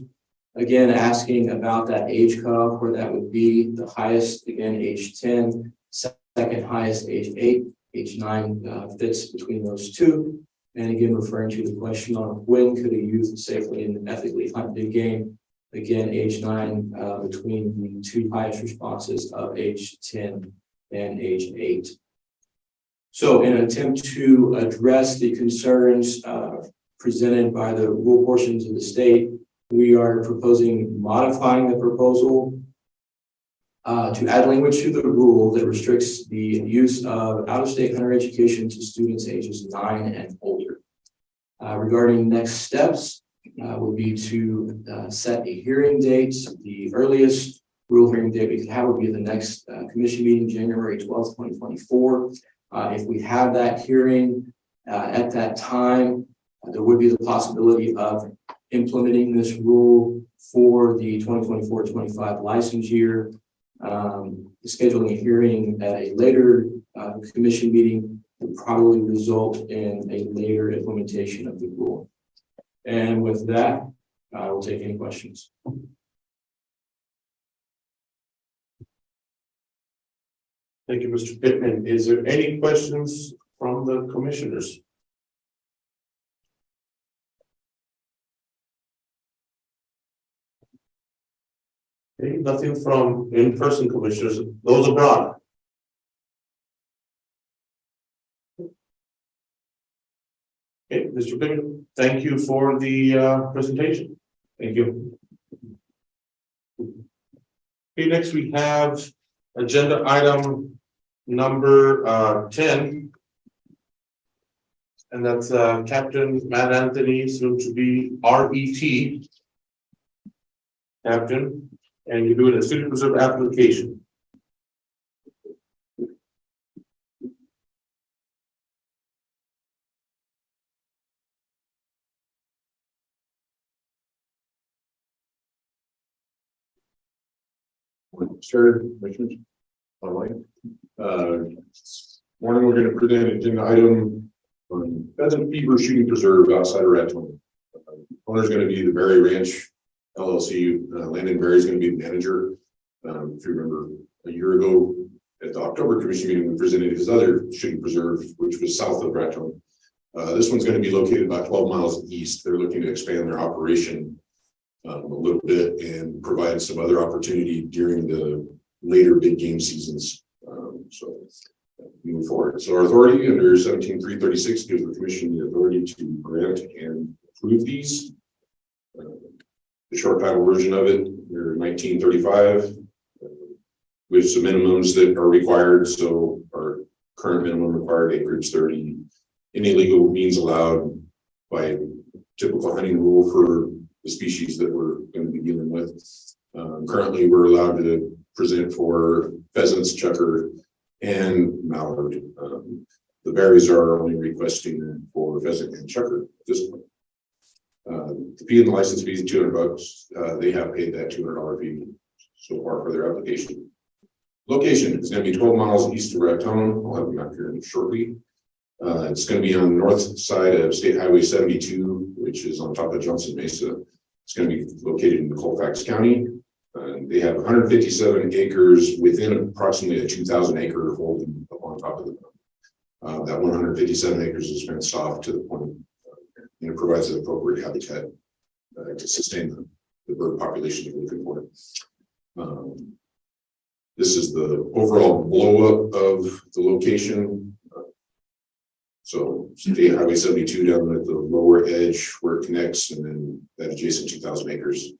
again, asking about that age cutoff, where that would be the highest, again, age 10, second highest, age 8, age 9 fits between those 2. And again, referring to the question on when could a youth safely and ethically hunt big game, again, age 9 between the 2 highest responses of age 10 and age 8. So in an attempt to address the concerns presented by the rural portions of the state, we are proposing modifying the proposal to add language to the rule that restricts the use of out-of-state higher education to students ages 9 and older. Regarding next steps, would be to set a hearing date. The earliest rule hearing date we could have would be the next commission meeting, January 12th, 2024. If we have that hearing at that time, there would be the possibility of implementing this rule for the 2024-25 license year. Scheduling a hearing at a later commission meeting would probably result in a later implementation of the rule. And with that, I will take any questions. Thank you, Mr. Pittman. Is there any questions from the commissioners? Okay, nothing from in-person commissioners, those abroad. Okay, Mr. Pittman, thank you for the presentation. Thank you. Okay, next we have agenda item number 10. And that's Captain Matt Anthony, soon to be RET. Captain, and you're doing a city preserve application. Sure, Commissioners. All right. Morning, we're going to present an agenda item on Pheasant Fever Shooting Preserve outside of Raton. Owner is going to be the Berry Ranch LLC. Landon Berry is going to be the manager. If you remember, a year ago at the October Commission meeting, we presented his other shooting preserve, which was south of Raton. This one's going to be located about 12 miles east. They're looking to expand their operation a little bit and provide some other opportunity during the later big game seasons. So moving forward. So our authority under 17.336 gives the commission the authority to grant and approve these. The short title version of it, they're 1935 with some minimums that are required. So our current minimum required acreage 30. Any legal means allowed by typical hunting rule for the species that we're going to be dealing with. Currently, we're allowed to present for pheasants, chukar, and mallard. The berries are only requesting for pheasant and chukar at this point. The fee and the license fee is $200. They have paid that $200 fee so far for their application. Location is going to be 12 miles east of Raton. I'll have them out here shortly. It's going to be on the north side of State Highway 72, which is on top of Johnson Mesa. It's going to be located in Colfax County. They have 157 acres within approximately a 2,000 acre holding on top of them. That 157 acres is fenced off to the point, and it provides an appropriate habitat to sustain the bird population that we're looking for. This is the overall blow up of the location. So State Highway 72 down at the lower edge where it connects, and then that adjacent 2,000 acres.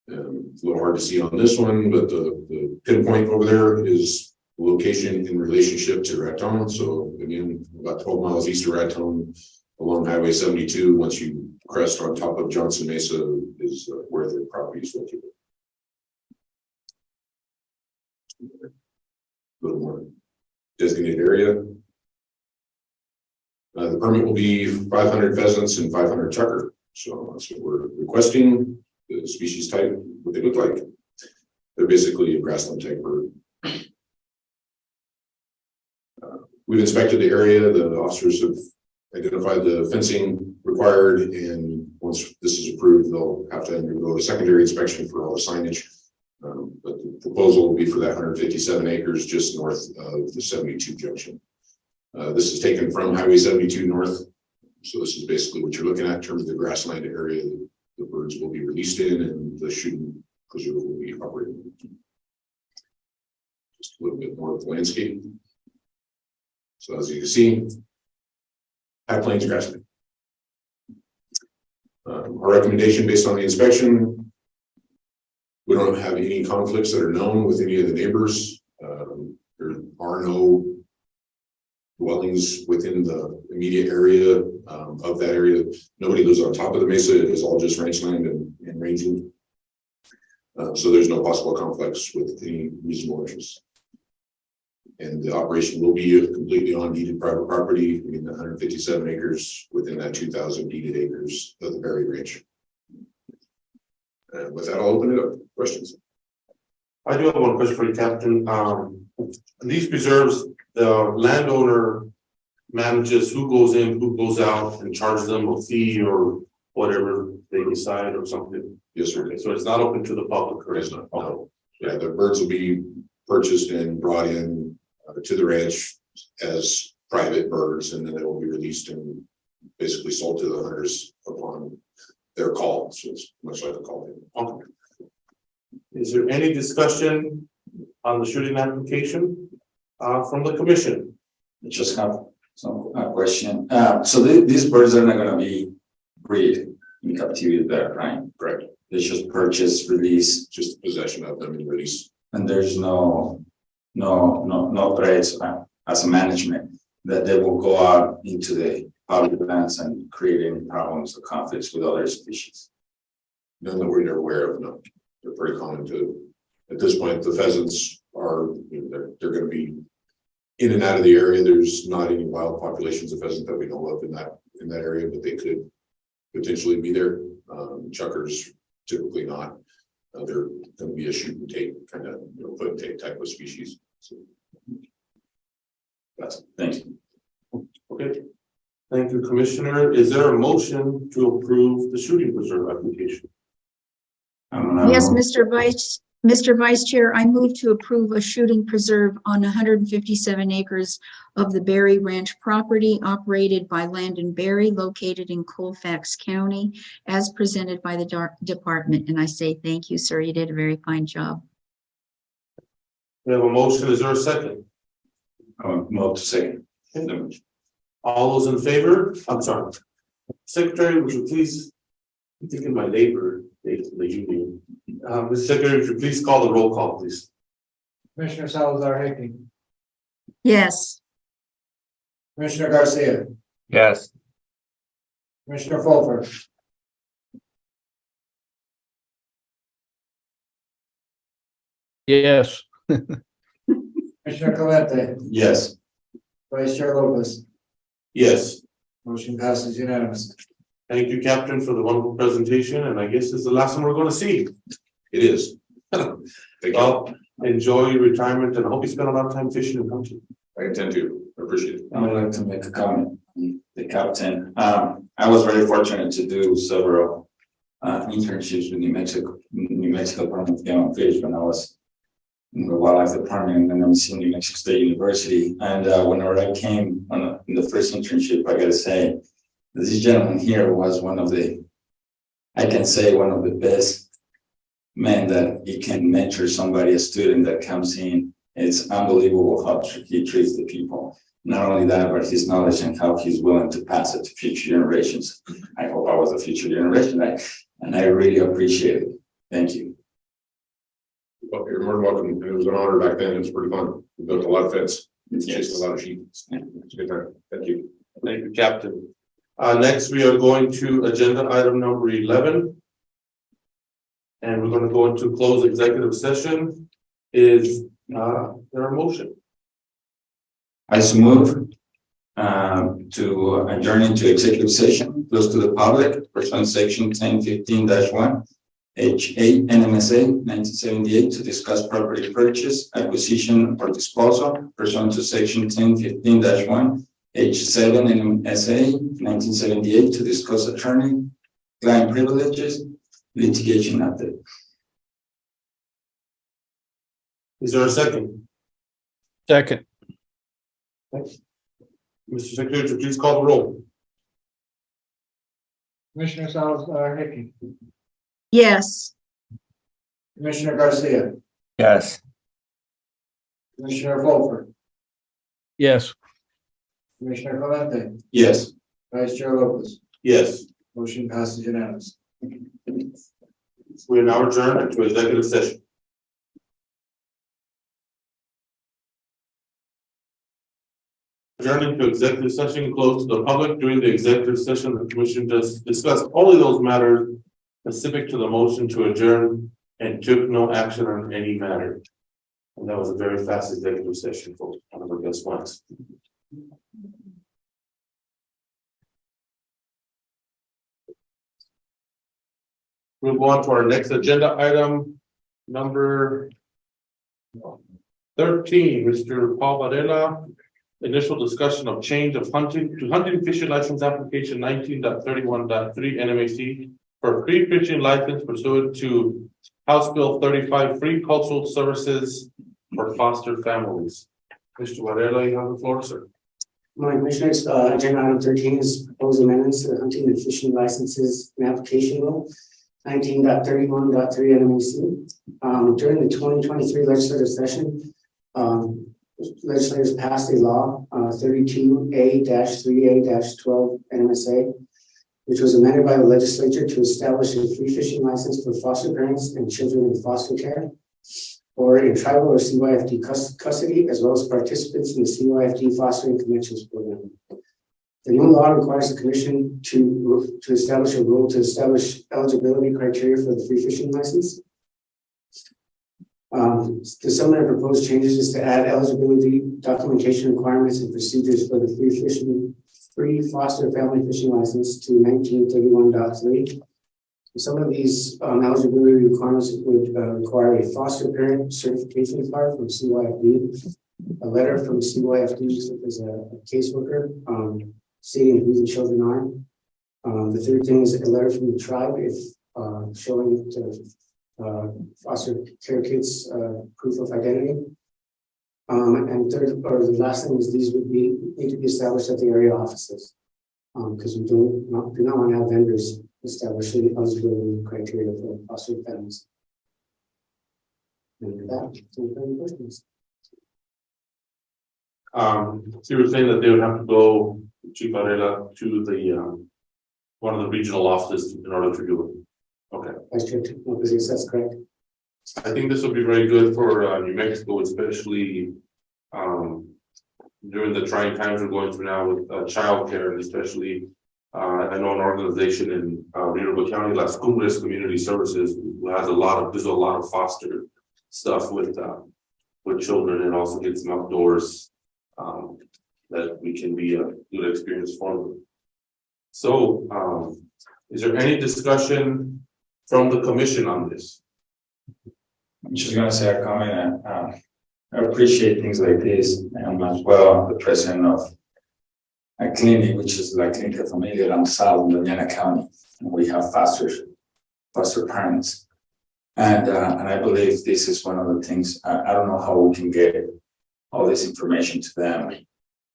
It's a little hard to see on this one, but the pinpoint over there is the location in relationship to Raton. So again, about 12 miles east of Raton along Highway 72. Once you crest on top of Johnson Mesa is where the property is located. A little more designated area. The permit will be 500 pheasants and 500 chukar. So that's what we're requesting. The species type, what they look like. They're basically a grassland type bird. We've inspected the area. The officers have identified the fencing required, and once this is approved, they'll have to undergo a secondary inspection for all the signage. But the proposal will be for that 157 acres just north of the 72 junction. This is taken from Highway 72 north. So this is basically what you're looking at in terms of the grassland area that the birds will be released in and the shooting preserve will be operating. Just a little bit more of the landscape. So as you can see, high plains grassland. Our recommendation based on the inspection, we don't have any conflicts that are known with any of the neighbors. There are no dwellings within the immediate area of that area. Nobody lives on top of the mesa. It is all just ranchland and ranging. So there's no possible conflicts with any reasonable interests. And the operation will be completely on deeded private property, I mean, 157 acres within that 2,000 deeded acres of the Berry Ranch. And with that, I'll open it up. Questions? I do have one question for you, Captain. These preserves, the landowner manages who goes in, who goes out, and charges them a fee or whatever they decide or something. Yes, sir. So it's not open to the public, correct? It's not. No. Yeah, the birds will be purchased and brought in to the ranch as private birds, and then they will be released and basically sold to the hunters upon their call. So it's much like a call. Okay. Is there any discussion on the shooting application from the commission? I just have some question. So these birds are not gonna be bred in captivity there, right? Correct. They just purchase, release, Just possession of them and release. and there's no threats as a management that they will go out into the public lands and create any problems or conflicts with other species. None that we're aware of, no. They're very common to, at this point, the pheasants are, they're gonna be in and out of the area. There's not any wild populations of pheasant that we know of in that area, but they could potentially be there. Chuckers typically not. They're gonna be a shoot and take kind of, put and take type of species. So that's it. Thank you. Okay. Thank you, Commissioner. Is there a motion to approve the shooting preserve application? Yes, Mr. Vice Chair, I move to approve a shooting preserve on 157 acres of the Berry Ranch property operated by Landon Berry, located in Colfax County, as presented by the department. And I say thank you, sir. You did a very fine job. We have a motion. Is there a second? Move to second. All those in favor? I'm sorry. Secretary, would you please, I'm thinking my neighbor, the union. Mr. Secretary, would you please call the roll call, please? Commissioner Salazar Hickey, Yes. Commissioner Garcia, Yes. Commissioner Fulfer, Yes. Commissioner Clemente, Yes. Vice Chair Lopez. Yes. Motion passes unanimously. Thank you, Captain, for the wonderful presentation, and I guess this is the last one we're going to see. it is. Well, enjoy your retirement, and I hope you spend a lot of time fishing and hunting. I intend to. I appreciate it. I would like to make a comment, the captain. I was very fortunate to do several internships with New Mexico Department of Game and Fish when I was in the Wildlife Department and NMAC, New Mexico State University. And whenever I came in the first internship, I gotta say, this gentleman here was one of the best men that he can mentor somebody, a student that comes in. It's unbelievable how he treats the people. Not only that, but his knowledge and how he's willing to pass it to future generations. I hope I was a future generation, and I really appreciate it. Thank you. Well, you're more than welcome. It was an honor back then. It was pretty fun. We built a lot of fence. Chased a lot of sheep. It's a good time. Thank you. Thank you, Captain. Next, we are going to agenda item number 11. And we're going to go into closed executive session. Is there a motion? I move to adjourn into executive session, close to the public, pursuant to section 1015-1, H8 NMSA 1978, to discuss property purchase, acquisition, or disposal, pursuant to section 1015-1, H7 NMSA 1978, to discuss attorney, client privileges, litigation update. Is there a second? Second. Mr. Secretary, would you please call the roll? Commissioner Salazar Hickey, Yes. Commissioner Garcia, Yes. Commissioner Fulfer, Yes. Commissioner Clemente, Yes. Vice Chair Lopez. Yes. Motion passes unanimously. We are now adjourned into executive session. Adjourning to executive session, closed to the public. During the executive session, the commission just discussed only those matters specific to the motion to adjourn and took no action on any matter. And that was a very fast executive session, folks. One of the best ones. We'll go on to our next agenda item, number 13, Mr. Paul Varela. Initial discussion of change of hunting to hunting fishing license application 19.31.3 NMAC for free fishing license pursuant to House Bill 35, free cultural services for foster families. Mr. Varela, you have the floor, sir. Morning, Commissioners. Agenda item 13 is proposed amendments to the hunting and fishing licenses and application rule. 19.31.3 NMAC. During the 2023 legislative session, legislators passed a law, 32A-3A-12 NMSA, which was amended by the legislature to establish a free fishing license for foster parents and children in foster care, or in tribal or CYFD custody, as well as participants in the CYFD Fostering Connections Program. The new law requires the commission to establish a rule to establish eligibility criteria for the free fishing license. The summary of proposed changes is to add eligibility documentation requirements and procedures for the free foster family fishing license to 1931.3. Some of these eligibility requirements would require a foster parent certification card from CYFD, a letter from CYFD as a caseworker stating who the children are. The third thing is a letter from the tribe if showing to foster care kids proof of identity. And third, or the last thing is these would need to be established at the area offices because we do not want to have vendors establishing eligibility criteria for foster families. And with that, any questions? So you were saying that they would have to go, Chief Varela, to the one of the regional offices in order to do it. Okay. That's correct. I think this will be very good for New Mexico, especially during the trying times we're going through now with childcare, and especially I know an organization in Rio Riba County, Las Cumbres Community Services, who has there's a lot of foster stuff with children, and also gets them outdoors that we can be a good experience for them. So, is there any discussion from the commission on this? I'm just going to say a comment. I appreciate things like this. I'm as well the president of a clinic, which is La Clínica Familiar Lamsal in Doñana County. And we have foster parents. And I believe this is one of the things, I don't know how we can get all this information to them,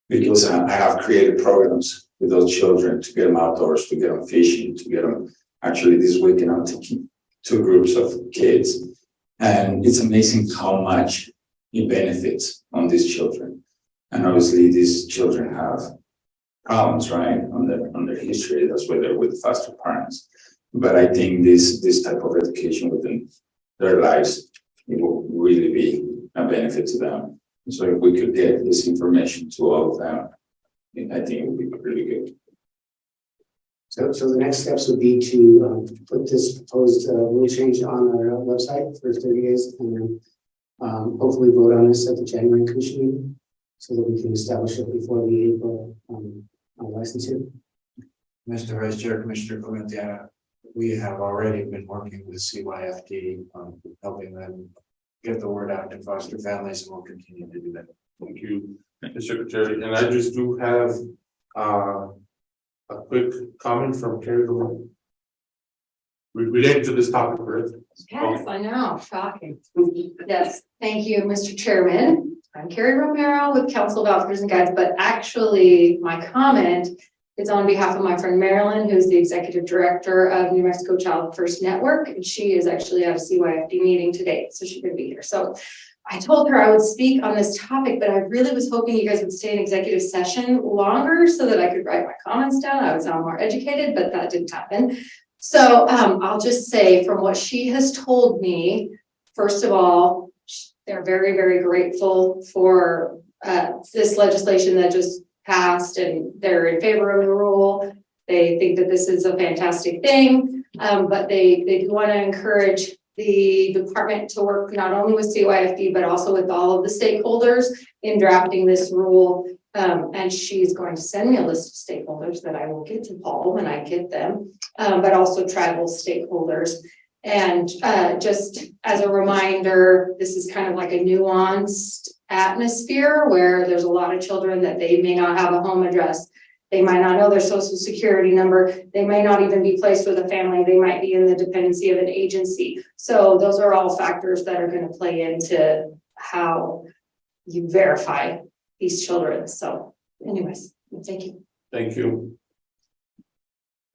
because I have created programs with those children to get them outdoors, to get them fishing, to get them, actually this weekend I'm taking 2 groups of kids. And it's amazing how much it benefits on these children. And obviously these children have problems, right, on their history. That's why they're with foster parents. But I think this type of education within their lives, it will really be a benefit to them. So if we could get this information to all of them, I think it would be really good. So the next steps would be to put this proposed rule change on our website for 30 days, and then hopefully vote on this at the January commission meeting, so that we can establish it before the April licensing. Mr. Vice Chair, Commissioner Clemente, we have already been working with CYFD on helping them get the word out to foster families, and we'll continue to do that. Thank you, Mr. Secretary. And I just do have a quick comment from Carrie Romero related to this topic, correct? Yes, I know, shocking. Yes, thank you, Mr. Chairman. I'm Carrie Romero with Council of Officers and Guides, but actually my comment is on behalf of my friend Marilyn, who's the Executive Director of New Mexico Child First Network, and she is actually at a CYFD meeting today, so she could be here. So I told her I would speak on this topic, but I really was hoping you guys would stay in executive session longer so that I could write my comments down. I would sound more educated, but that didn't happen. So I'll just say from what she has told me, first of all, they're very, very grateful for this legislation that just passed, and they're in favor of the rule. They think that this is a fantastic thing, but they do want to encourage the department to work not only with CYFD, but also with all of the stakeholders in drafting this rule. And she's going to send me a list of stakeholders that I will get to Paul when I get them, but also tribal stakeholders. And just as a reminder, this is kind of like a nuanced atmosphere where there's a lot of children that they may not have a home address. They might not know their social security number. They may not even be placed with a family. They might be in the dependency of an agency. So those are all factors that are going to play into how you verify these children. So anyways, thank you. Thank you.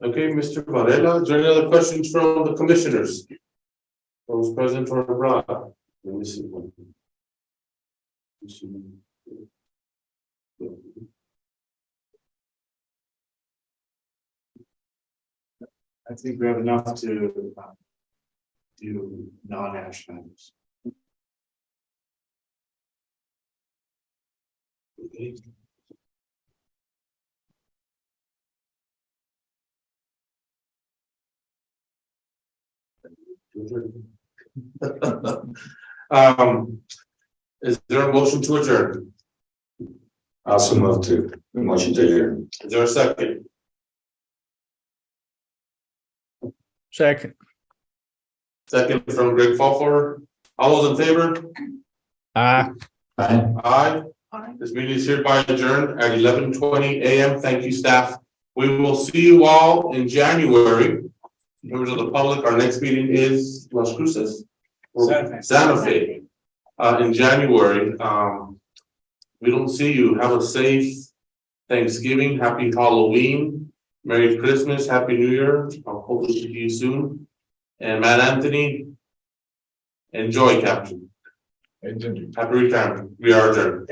Okay, Mr. Varela, is there any other questions from the commissioners? Those present or abroad? Let me see. I think we have enough to do non-action items. Is there a motion to adjourn? Also move to the motion to adjourn. Is there a second? Second. Second from Greg Falford. All those in favor? Aye. Aye. Aye. This meeting is hereby adjourned at 11:20 a.m. Thank you, staff. We will see you all in January. Members of the public, our next meeting is Las Cruces. Santa Fe. In January. We don't see you. Have a safe Thanksgiving. Happy Halloween. Merry Christmas. Happy New Year. I'll hopefully see you soon. And Matt Anthony, enjoy, Captain. Happy retirement. We are adjourned.